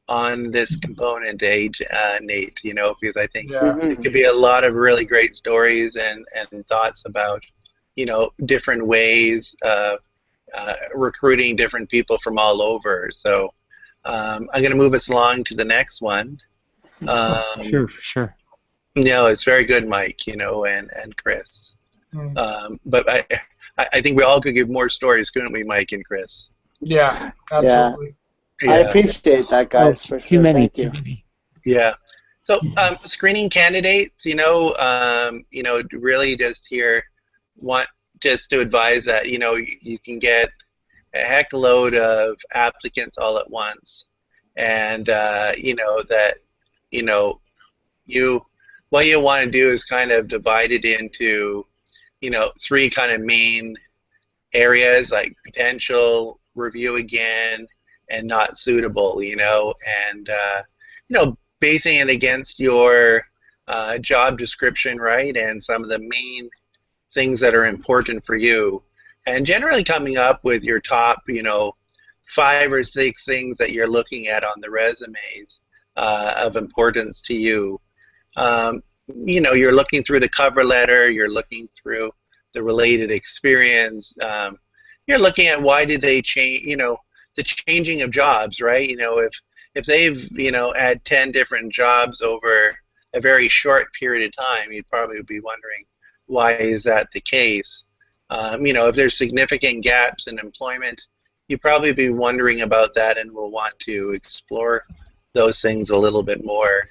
on this component age, Nate, because I think it could be a lot of really great stories and thoughts about, different ways of recruiting different people from all over. So I'm going to move us along to the next one. Sure. It's very good, Mike, and Chris. But I think we all could give more stories, couldn't we, Mike and Chris? Yeah, absolutely. Yeah. I appreciate that, guys. For sure. Too many. Yeah. So screening candidates, really just here want just to advise that, you can get a heck load of applicants all at once. And, what you want to do is kind of divide it into, three kind of main areas like potential, review again, and not suitable, and, basing it against your job description, right, and some of the main things that are important for you, and generally coming up with your top, 5 or 6 things that you're looking at on the resumes of importance to you. You're looking through the cover letter, you're looking through the related experience, you're looking at why did they change, the changing of jobs, right? If they've, had 10 different jobs over a very short period of time, you'd probably be wondering why is that the case. If there's significant gaps in employment, you'd probably be wondering about that and will want to explore those things a little bit more.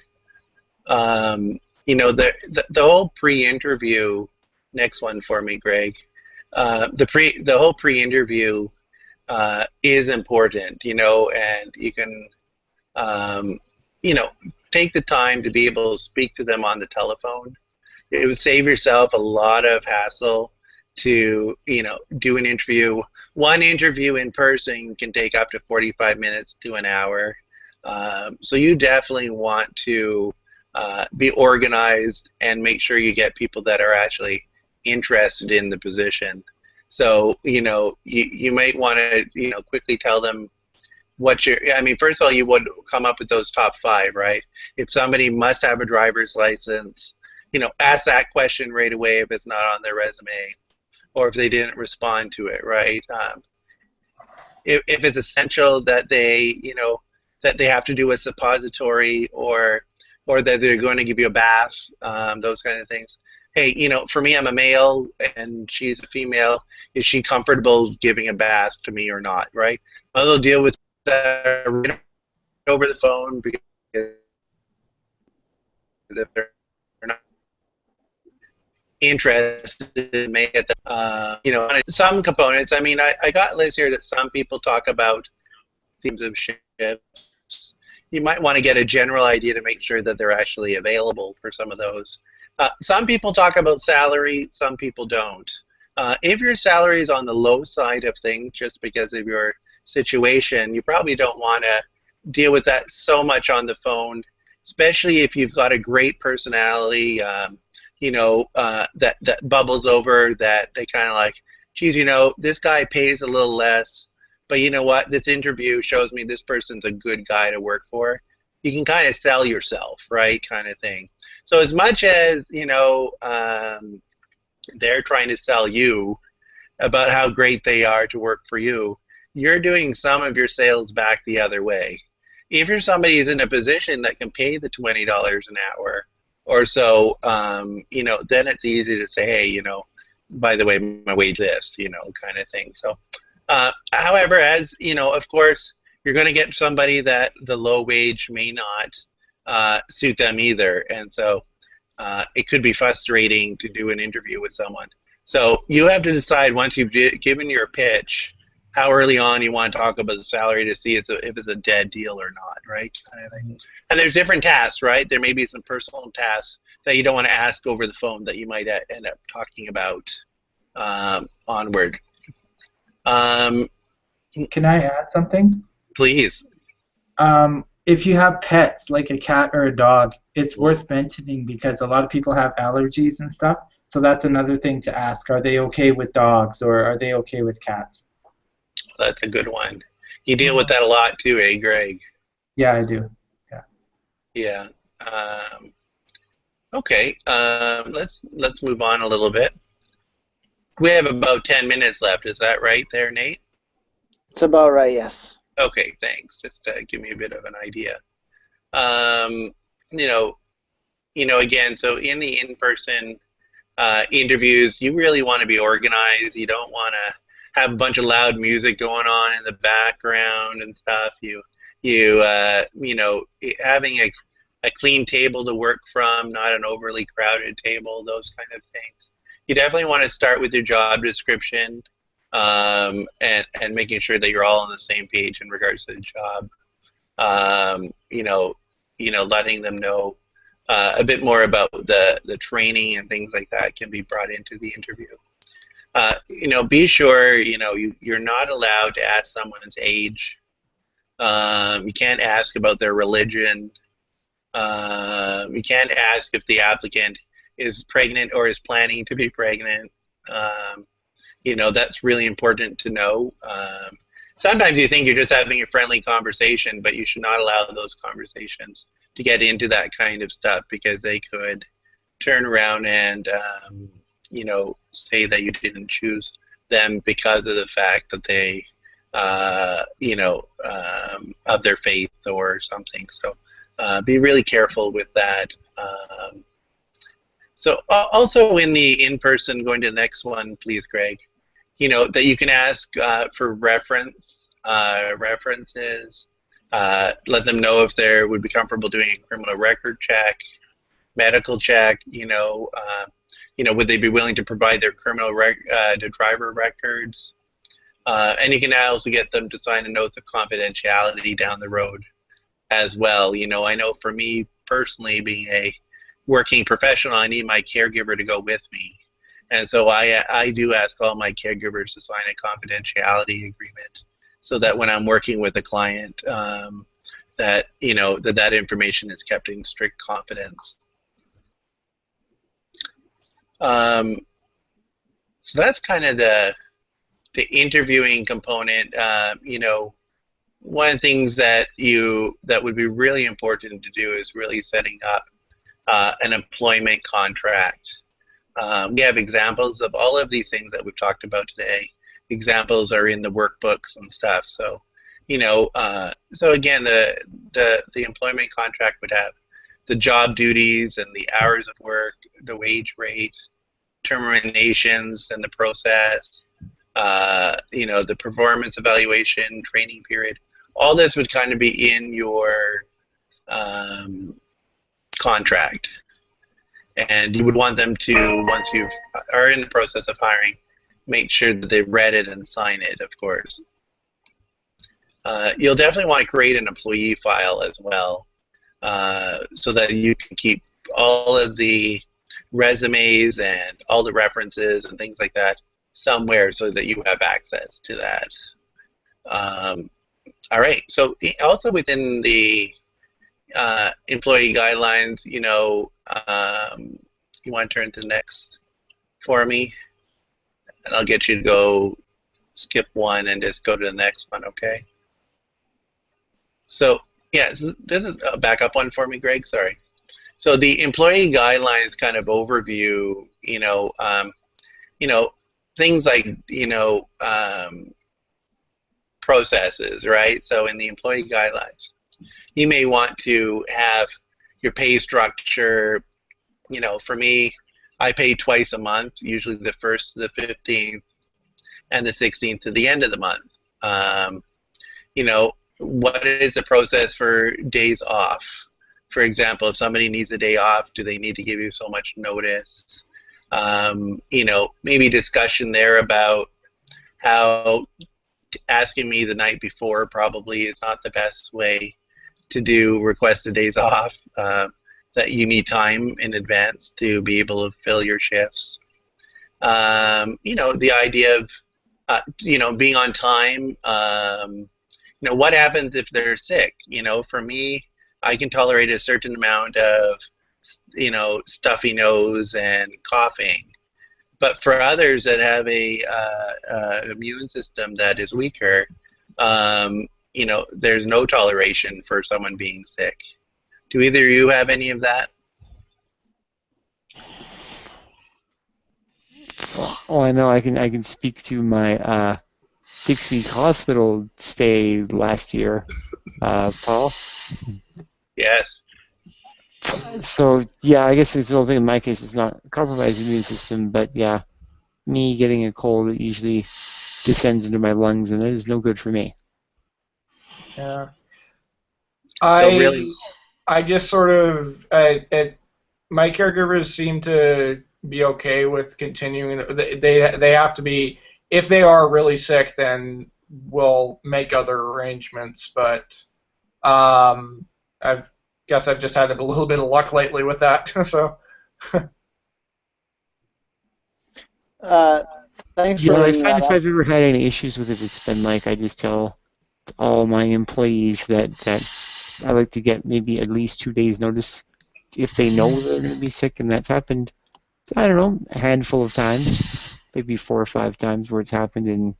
The whole pre-interview, next one for me, Greg. The whole pre-interview is important, and you can, take the time to be able to speak to them on the telephone. It would save yourself a lot of hassle to, do an interview. One interview in person can take up to 45 minutes to an hour. So you definitely want to be organized and make sure you get people that are actually interested in the position. So, you might want to, quickly tell them first of all, you would come up with those top 5, right? If somebody must have a driver's license, ask that question right away if it's not on their resume or if they didn't respond to it, right? If it's essential that they have to do a suppository or that they're going to give you a bath, those kind of things. Hey, for me, I'm a male and she's a female. Is she comfortable giving a bath to me or not, right? I'll deal with that right over the phone because if they're not interested in making some components. I got lists here that some people talk about themes of shifts. You might want to get a general idea to make sure that they're actually available for some of those. Some people talk about salary, some people don't. If your salary is on the low side of things just because of your situation, you probably don't want to deal with that so much on the phone, especially if you've got a great personality, that bubbles over, that they kind of like, geez, this guy pays a little less, but you know what, this interview shows me this person's a good guy to work for. You can kind of sell yourself, right, kind of thing. So as much as, they're trying to sell you about how great they are to work for you, you're doing some of your sales back the other way. If you're somebody who's in a position that can pay the $20 an hour or so, then it's easy to say, hey, by the way, my wage this, kind of thing. So, however, as, of course, you're going to get somebody that the low wage may not suit them either. And so it could be frustrating to do an interview with someone. So you have to decide once you've given your pitch, how early on you want to talk about the salary to see if it's a dead deal or not, right? Kind of thing. And there's different tasks, right? There may be some personal tasks that you don't want to ask over the phone that you might end up talking about onward. Can I add something? Please. If you have pets, like a cat or a dog, it's worth mentioning because a lot of people have allergies and stuff. So that's another thing to ask. Are they okay with dogs or are they okay with cats? That's a good one. You deal with that a lot too, eh, Greg? Yeah, I do. Yeah. Yeah. Okay. Let's move on a little bit. We have about 10 minutes left. Is that right there, Nate? It's about right, yes. Okay, thanks. Just to give me a bit of an idea. Again, so in the in-person interviews, you really want to be organized. You don't want to have a bunch of loud music going on in the background and stuff. Having a clean table to work from, not an overly crowded table, those kind of things. You definitely want to start with your job description and making sure that you're all on the same page in regards to the job. Letting them know a bit more about the training and things like that can be brought into the interview. Be sure, you're not allowed to ask someone's age. You can't ask about their religion. You can't ask if the applicant is pregnant or is planning to be pregnant. That's really important to know. Sometimes you think you're just having a friendly conversation, but you should not allow those conversations to get into that kind of stuff because they could turn around and, say that you didn't choose them because of the fact that they, of their faith or something. So be really careful with that. So also in the in-person, going to the next one, please, Greg, that you can ask for references, let them know if they would be comfortable doing a criminal record check, medical check, would they be willing to provide their their driver records? And you can also get them to sign a note of confidentiality down the road as well. I know for me personally, being a working professional, I need my caregiver to go with me. And so I do ask all my caregivers to sign a confidentiality agreement so that when I'm working with a client, that information is kept in strict confidence. So that's kind of the interviewing component. One of the things that would be really important to do is really setting up an employment contract. We have examples of all of these things that we've talked about today. Examples are in the workbooks and stuff. So, so again, the employment contract would have the job duties and the hours of work, the wage rate, terminations and the process, the performance evaluation, training period. All this would kind of be in your contract. And you would want them to, once you are in the process of hiring, make sure that they read it and sign it, of course. You'll definitely want to create an employee file as well, so that you can keep all of the resumes and all the references and things like that somewhere so that you have access to that. All right, so also within the employee guidelines, you want to turn to the next for me, and I'll get you to go skip one and just go to the next one, okay? So, yeah, so this is a backup one for me, Greg, sorry. So the employee guidelines kind of overview, things like, processes, right? So in the employee guidelines, you may want to have your pay structure. For me, I pay twice a month, usually the 1st to the 15th and the 16th to the end of the month. What is the process for days off? For example, if somebody needs a day off, do they need to give you so much notice? Maybe discussion there about how asking me the night before probably is not the best way to do requested days off, that you need time in advance to be able to fill your shifts. The idea of, being on time. What happens if they're sick? For me, I can tolerate a certain amount of, stuffy nose and coughing. But for others that have a immune system that is weaker, there's no toleration for someone being sick. Do either of you have any of that? Oh, I know. I can speak to my 6-week hospital stay last year, Paul. Yes. So yeah, I guess it's the whole thing. In my case, it's not compromised immune system, but yeah, me getting a cold, it usually descends into my lungs, and that is no good for me. Yeah. So really, I just sort of, my caregivers seem to be okay with continuing. They have to be, if they are really sick, then we'll make other arrangements. But I've just had a little bit of luck lately with that. So. Thanks Yeah, for I bringing find that if up. I've ever had any issues with it, it's been like I just tell all my employees that I like to get maybe at least 2 days notice if they know they're going to be sick, and that's happened, I don't know, a handful of times, maybe 4 or 5 times where it's happened, and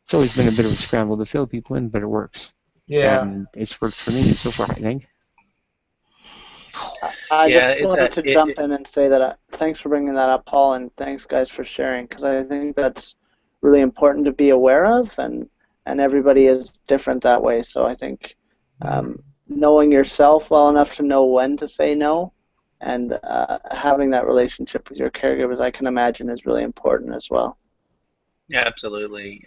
it's always been a bit of a scramble to fill people in, but it works. Yeah. And it's worked for me so far, I think. I yeah, just wanted to jump in and say that thanks for bringing that up, Paul, and thanks, guys, for sharing, because I think that's really important to be aware of, and everybody is different that way. So I think knowing yourself well enough to know when to say no, and having that relationship with your caregivers, I can imagine, is really important as well. Yeah, absolutely.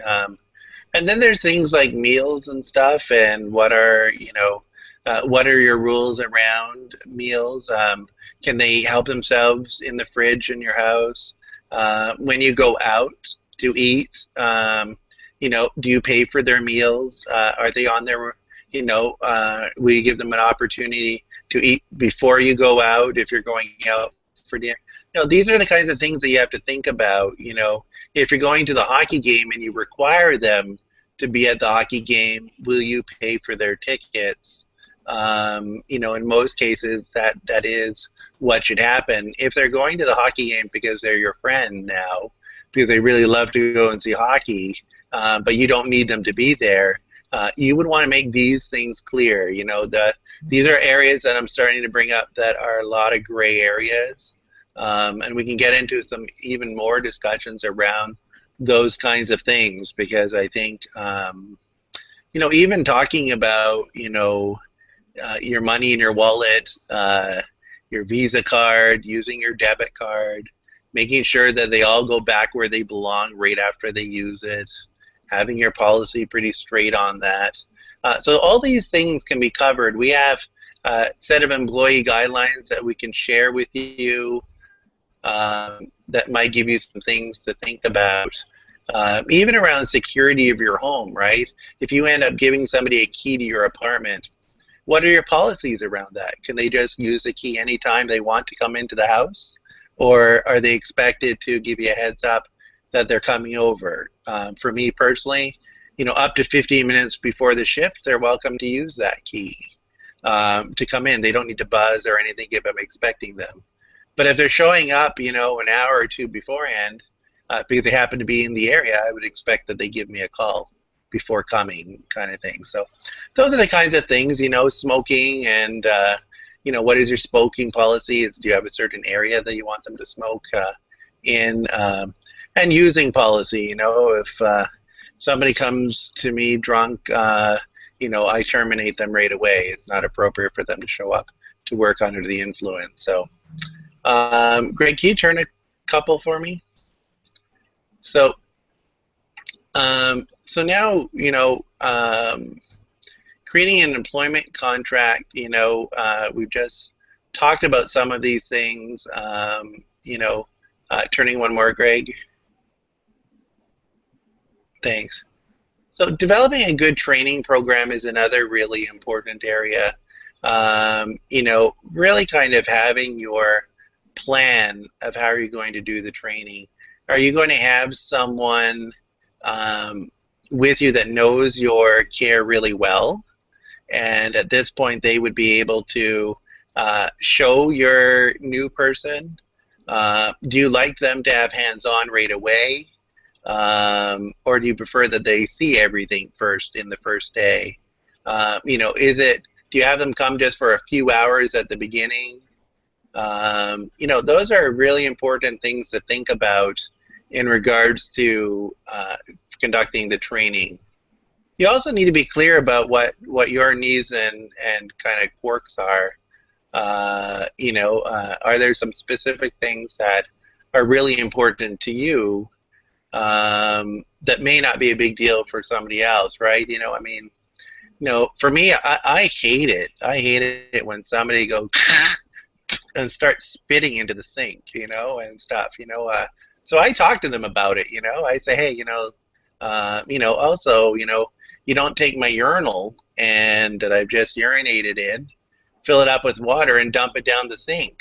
And then there's things like meals and stuff, and what are your rules around meals? Can they help themselves in the fridge in your house? When you go out to eat, do you pay for their meals? Are they on their, will you give them an opportunity to eat before you go out if you're going out for dinner? These are the kinds of things that you have to think about. If you're going to the hockey game and you require them to be at the hockey game, will you pay for their tickets? In most cases, that is what should happen. If they're going to the hockey game because they're your friend now, because they really love to go and see hockey, but you don't need them to be there, you would want to make these things clear. These are areas that I'm starting to bring up that are a lot of gray areas, and we can get into some even more discussions around those kinds of things, because I think, even talking about, your money in your wallet, your Visa card, using your debit card, making sure that they all go back where they belong right after they use it, having your policy pretty straight on that. So all these things can be covered. We have a set of employee guidelines that we can share with you that might give you some things to think about. Even around security of your home, right? If you end up giving somebody a key to your apartment, what are your policies around that? Can they just use the key anytime they want to come into the house? Or are they expected to give you a heads up that they're coming over? For me personally, up to 15 minutes before the shift, they're welcome to use that key to come in. They don't need to buzz or anything if I'm expecting them. But if they're showing up, an hour or two beforehand, because they happen to be in the area, I would expect that they give me a call before coming, kind of thing. So those are the kinds of things, smoking and, what is your smoking policy? Do you have a certain area that you want them to smoke in? And using policy, if somebody comes to me drunk, I terminate them right away. It's not appropriate for them to show up to work under the influence. So, Greg, can you turn a couple for me? So, now, creating an employment contract, we've just talked about some of these things, turning one more, Greg. Thanks. So developing a good training program is another really important area. Really kind of having your plan of how you're going to do the training. Are you going to have someone with you that knows your care really well? And at this point, they would be able to show your new person. Do you like them to have hands-on right away? Or do you prefer that they see everything first in the first day? Do you have them come just for a few hours at the beginning? Those are really important things to think about in regards to conducting the training. You also need to be clear about what your needs and kind of quirks are. Are there some specific things that are really important to you that may not be a big deal for somebody else, right? For me, I hate it. I hate it when somebody goes and starts spitting into the sink, and stuff, So I talk to them about it, I say, hey, also, you don't take my urinal and that I've just urinated in, fill it up with water and dump it down the sink.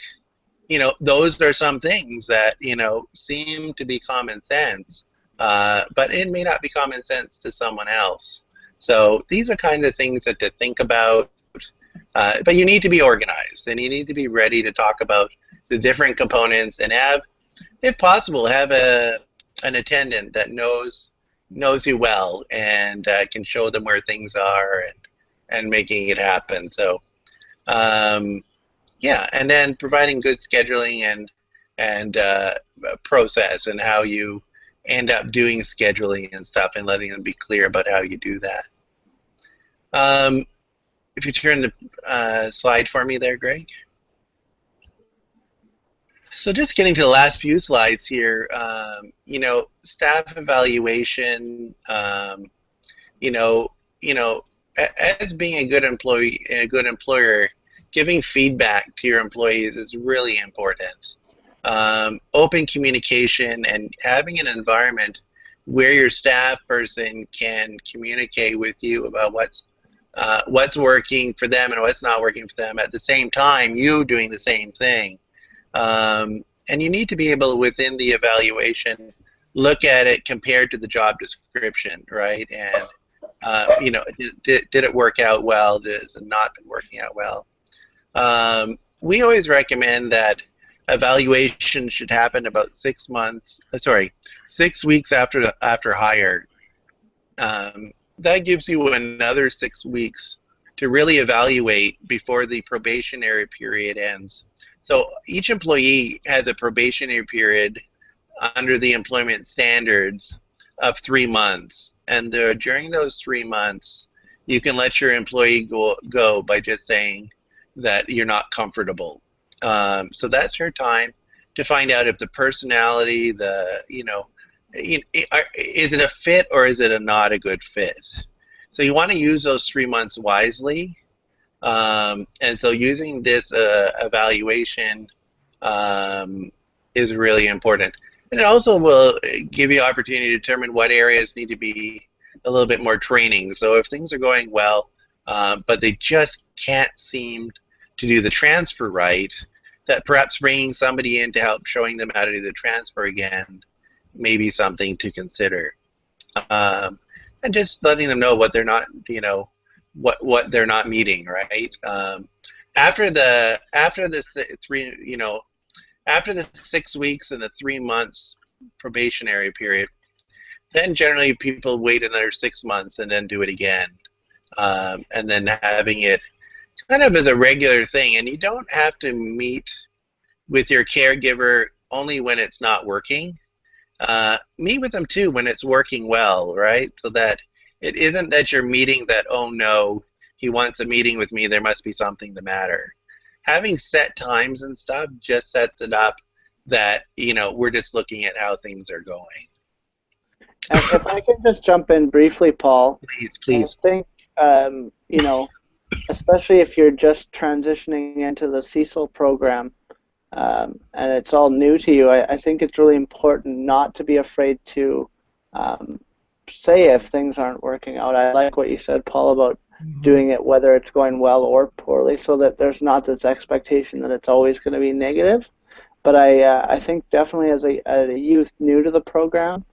Those are some things that, seem to be common sense, but it may not be common sense to someone else. So these are kind of things that to think about, but you need to be organized and you need to be ready to talk about the different components and have, if possible, have an attendant that knows you well and can show them where things are and making it happen. So yeah, and then providing good scheduling and process and how you end up doing scheduling and stuff and letting them be clear about how you do that. If you turn the slide for me there, Greg. So just getting to the last few slides here, staff evaluation, you know, as being a good employee and a good employer, giving feedback to your employees is really important. Open communication and having an environment where your staff person can communicate with you about what's working for them and what's not working for them. At the same time, you doing the same thing. And you need to be able, within the evaluation, look at it compared to the job description, right? And did it work out well? Has it not been working out well? We always recommend that evaluation should happen about 6 weeks after hire. That gives you another 6 weeks to really evaluate before the probationary period ends. So each employee has a probationary period under the employment standards of 3 months, and during those 3 months, you can let your employee go by just saying that you're not comfortable. So that's your time to find out if the personality, is it a fit or is it not a good fit? So you want to use those 3 months wisely. And so using this evaluation is really important. And it also will give you opportunity to determine what areas need to be a little bit more training. So if things are going well, but they just can't seem to do the transfer right, that perhaps bringing somebody in to help showing them how to do the transfer again may be something to consider. And just letting them know what they're not, what they're not meeting, right? After the 6 weeks and the 3 months probationary period, then generally people wait another 6 months and then do it again, and then having it kind of as a regular thing. And you don't have to meet with your caregiver only when it's not working. Meet with them too when it's working well, right? So that it isn't that you're meeting that, oh no, he wants a meeting with me, there must be something the matter. Having set times and stuff just sets it up that, we're just looking at how things are going. And if I can just jump in briefly, Paul. Please. I think, especially if you're just transitioning into the CSIL program, and it's all new to you, I think it's really important not to be afraid to say if things aren't working out. I like what you said, Paul, about doing it whether it's going well or poorly, so that there's not this expectation that it's always going to be negative. But I think definitely as a youth new to the program,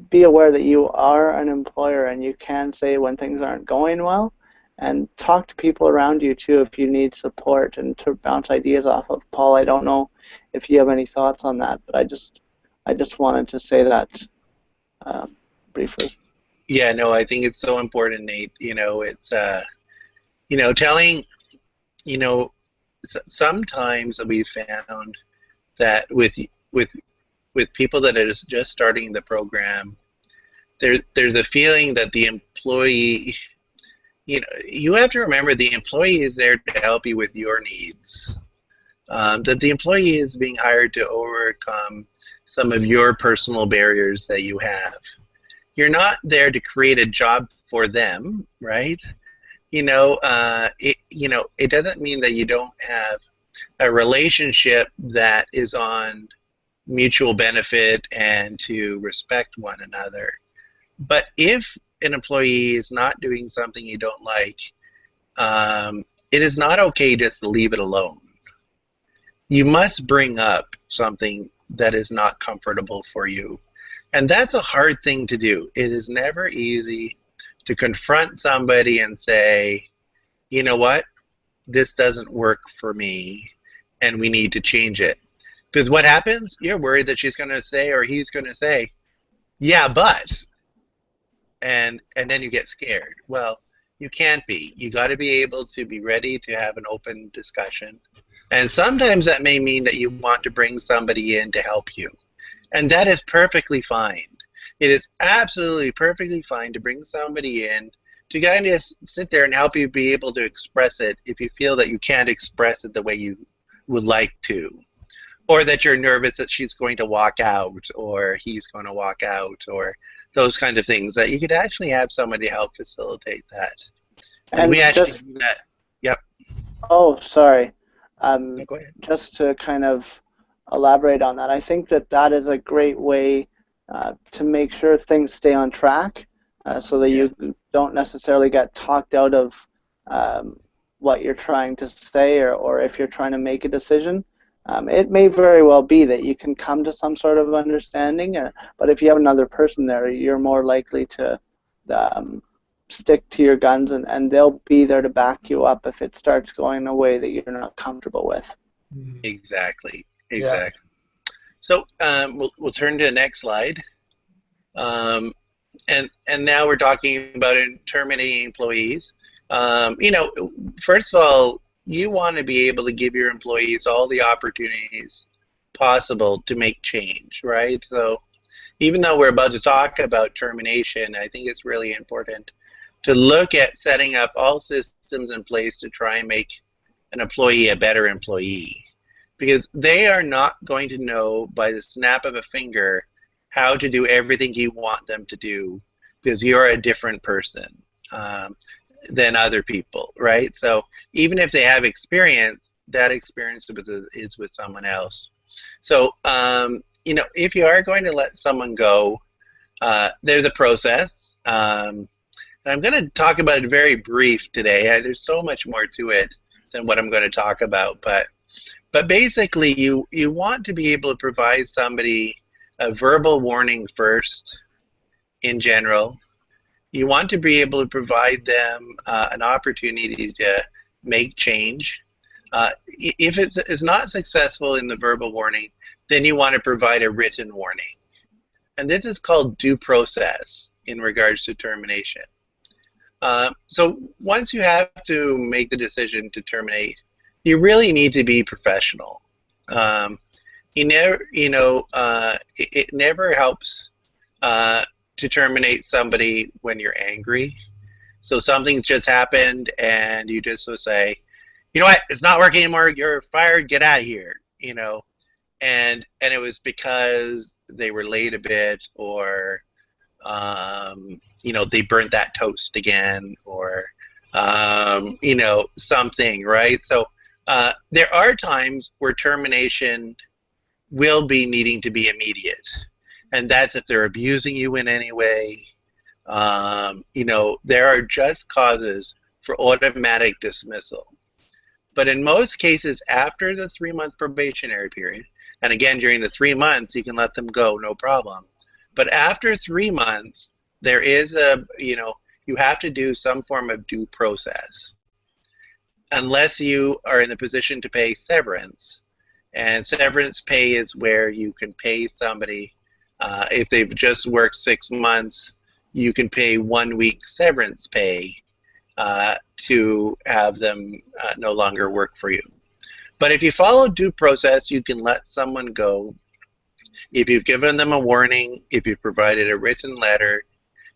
be aware that you are an employer and you can say when things aren't going well, and talk to people around you too if you need support and to bounce ideas off of. Paul, I don't know if you have any thoughts on that, but I just wanted to say that briefly. Yeah, no, I think it's so important, Nate. It's telling, sometimes we've found that with people that are just starting the program, there's a feeling that the employee, you have to remember the employee is there to help you with your needs. That the employee is being hired to overcome some of your personal barriers that you have. You're not there to create a job for them, right? It doesn't mean that you don't have a relationship that is on mutual benefit and to respect one another. But if an employee is not doing something you don't like, it is not okay just to leave it alone. You must bring up something that is not comfortable for you. And that's a hard thing to do. It is never easy to confront somebody and say, you know what, this doesn't work for me and we need to change it. Because what happens? You're worried that she's going to say or he's going to say, yeah, but, and then you get scared. Well, you can't be. You got to be able to be ready to have an open discussion. And sometimes that may mean that you want to bring somebody in to help you. And that is perfectly fine. It is absolutely perfectly fine to bring somebody in to kind of sit there and help you be able to express it if you feel that you can't express it the way you would like to, or that you're nervous that she's going to walk out or he's going to walk out, or those kind of things, that you could actually have somebody help facilitate that. And we And actually just, do that. Yep. oh, sorry. No, go ahead. Just to kind of elaborate on that, I think that that is a great way to make sure things stay on track, so that Yeah. you don't necessarily get talked out of what you're trying to say, or if you're trying to make a decision. It may very well be that you can come to some sort of understanding, but if you have another person there, you're more likely to stick to your guns, and they'll be there to back you up if it starts going a way that you're not comfortable with. Exactly. Yeah. Exactly. So we'll turn to the next slide. And now we're talking about terminating employees. First of all, you want to be able to give your employees all the opportunities possible to make change, right? So even though we're about to talk about termination, I think it's really important to look at setting up all systems in place to try and make an employee a better employee, because they are not going to know by the snap of a finger how to do everything you want them to do, because you're a different person than other people, right? So even if they have experience, that experience is with someone else. So if you are going to let someone go, there's a process. And I'm going to talk about it very brief today. There's so much more to it than what I'm going to talk about, but basically you want to be able to provide somebody a verbal warning first in general. You want to be able to provide them an opportunity to make change. If it is not successful in the verbal warning, then you want to provide a written warning. And this is called due process in regards to termination. So once you have to make the decision to terminate, you really need to be professional. It never helps to terminate somebody when you're angry. So something's just happened and you just will say, you know what, it's not working anymore, you're fired, get out of here, and it was because they were late a bit, or they burnt that toast again, or something, right? So there are times where termination will be needing to be immediate, and that's if they're abusing you in any way. There are just causes for automatic dismissal. But in most cases, after the 3-month probationary period, and again, during the 3 months, you can let them go, no problem. But after 3 months, there is you have to do some form of due process, unless you are in the position to pay severance. And severance pay is where you can pay somebody, if they've just worked 6 months, you can pay 1 week severance pay to have them no longer work for you. But if you follow due process, you can let someone go if you've given them a warning, if you've provided a written letter,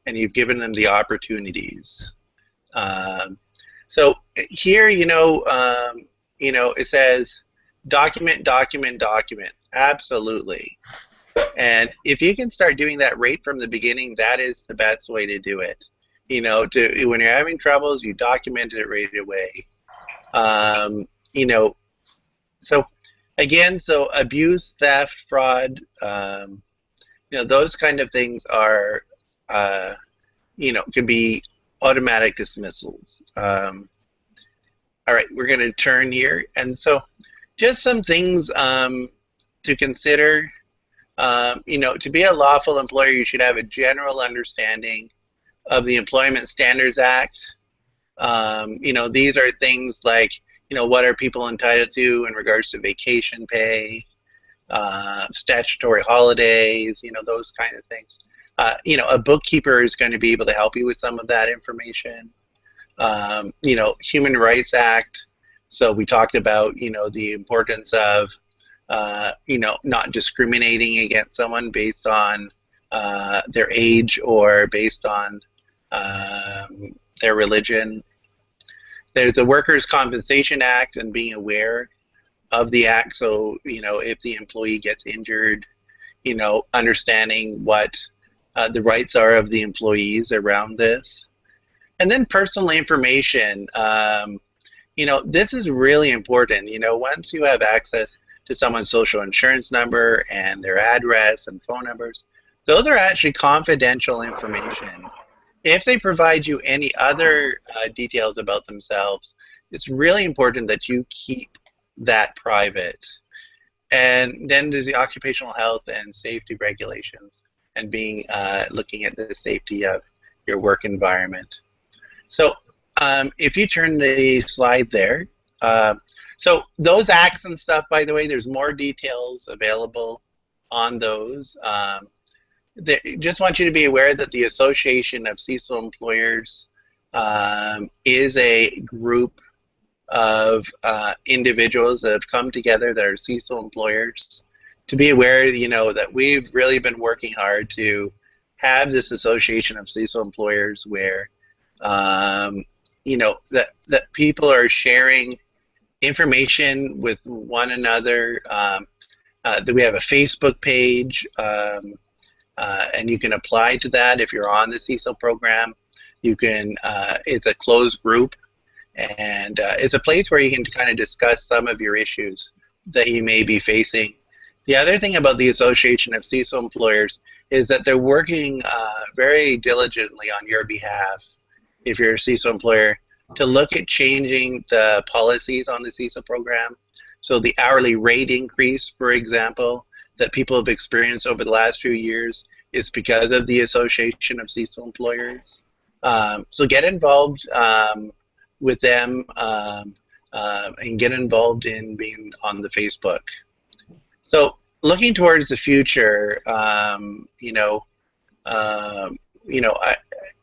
and you've given them the opportunities. So here, it says document, document, document. Absolutely. And if you can start doing that right from the beginning, that is the best way to do it. When you're having troubles, you document it right away. So again, so abuse, theft, fraud, those kind of things are, can be automatic dismissals. All right, we're going to turn here. And so just some things to consider. To be a lawful employer, you should have a general understanding of the Employment Standards Act. These are things like, what are people entitled to in regards to vacation pay, statutory holidays, those kind of things. A bookkeeper is going to be able to help you with some of that information. Human Rights Act. So we talked about, the importance of not discriminating against someone based on their age or based on their religion. There's a Workers' Compensation Act and being aware of the act. So, if the employee gets injured, understanding what the rights are of the employees around this. And then personal information. This is really important. Once you have access to someone's social insurance number and their address and phone numbers, those are actually confidential information. If they provide you any other details about themselves, it's really important that you keep that private. And then there's the occupational health and safety regulations and looking at the safety of your work environment. So if you turn the slide there, so those acts and stuff, by the way, there's more details available on those. Just want you to be aware that the Association of CSIL Employers is a group of individuals that have come together that are CSIL employers. To be aware, that we've really been working hard to have this Association of CSIL Employers where, that people are sharing information with one another. That we have a Facebook page. And you can apply to that if you're on the CSIL program. You can. It's a closed group, and it's a place where you can kind of discuss some of your issues that you may be facing. The other thing about the Association of CSIL Employers is that they're working very diligently on your behalf, if you're a CSIL employer, to look at changing the policies on the CSIL program. So the hourly rate increase, for example, that people have experienced over the last few years is because of the Association of CSIL Employers. So get involved with them and get involved in being on the Facebook. So looking towards the future, I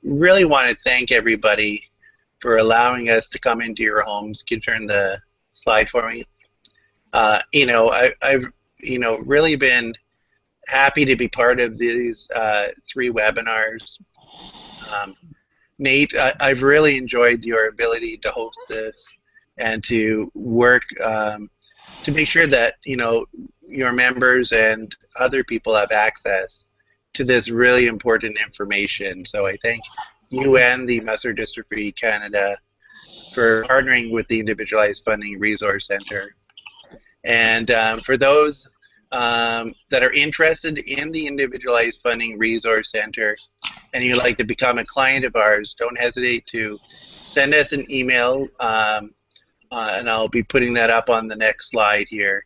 really want to thank everybody for allowing us to come into your homes. Can you turn the slide for me? I've really been happy to be part of these 3 webinars. Nate, I've really enjoyed your ability to host this and to work to make sure that your members and other people have access to this really important information. So I thank you and the Muscular Dystrophy Canada for partnering with the Individualized Funding Resource Center. And for those that are interested in the Individualized Funding Resource Center and you'd like to become a client of ours, don't hesitate to send us an email, and I'll be putting that up on the next slide here,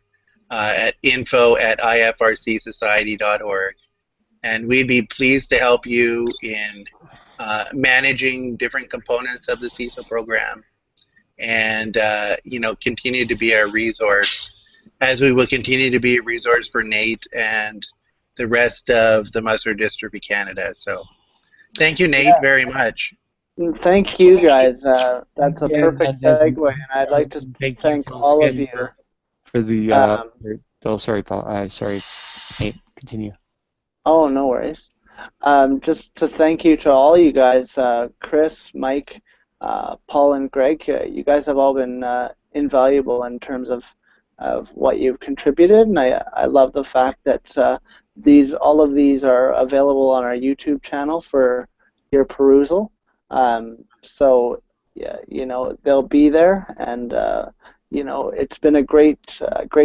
at info@ifrcsociety.org. And we'd be pleased to help you in managing different components of the CSIL program and continue to be our resource, as we will continue to be a resource for Nate and the rest of the Muscular Dystrophy Canada. So thank you, Nate, very much. Thank you, guys. That's a perfect and segue, and I'd like to thank all of you. For the, oh, sorry, Paul. Sorry, Nate, continue. Oh, no worries. Just to thank you to all you guys, Chris, Mike, Paul, and Greg. You guys have all been invaluable in terms of what you've contributed, and I love the fact that all of these are available on our YouTube channel for your perusal. So yeah, they'll be there, and it's been a great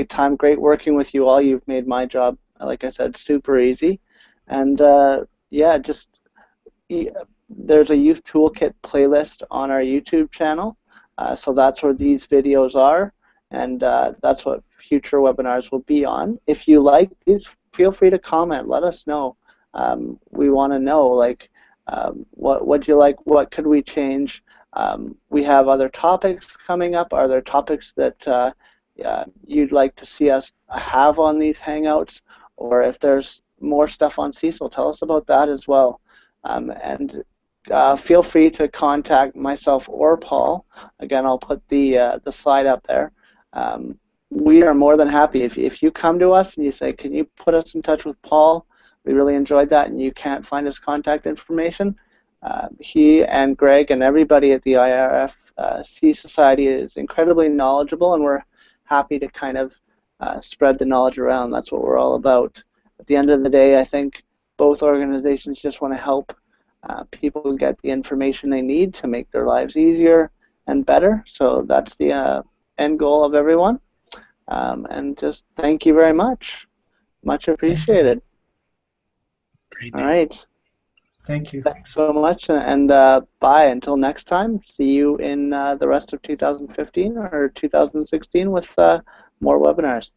time, great working with you all. You've made my job, like I said, super easy, and yeah, there's a youth toolkit playlist on our YouTube channel, so that's where these videos are, and that's what future webinars will be on. If you like these, feel free to comment. Let us know. We want to know, like, what you like, what could we change. We have other topics coming up. Are there topics that you'd like to see us have on these Hangouts? Or if there's more stuff on CSIL, tell us about that as well. And feel free to contact myself or Paul. Again, I'll put the slide up there. we are more than happy. If you come to us and you say, can you put us in touch with Paul? We really enjoyed that, and you can't find his contact information. He and Greg and everybody at the IRFC Society is incredibly knowledgeable, and we're happy to kind of spread the knowledge around. That's what we're all about. At the end of the day, I think both organizations just want to help people get the information they need to make their lives easier and better. So that's the end goal of everyone. And just thank you very much. Much appreciated. Great. All right. Thank you. Thanks so much, and bye. Until next time, see you in the rest of 2015 or 2016 with more webinars.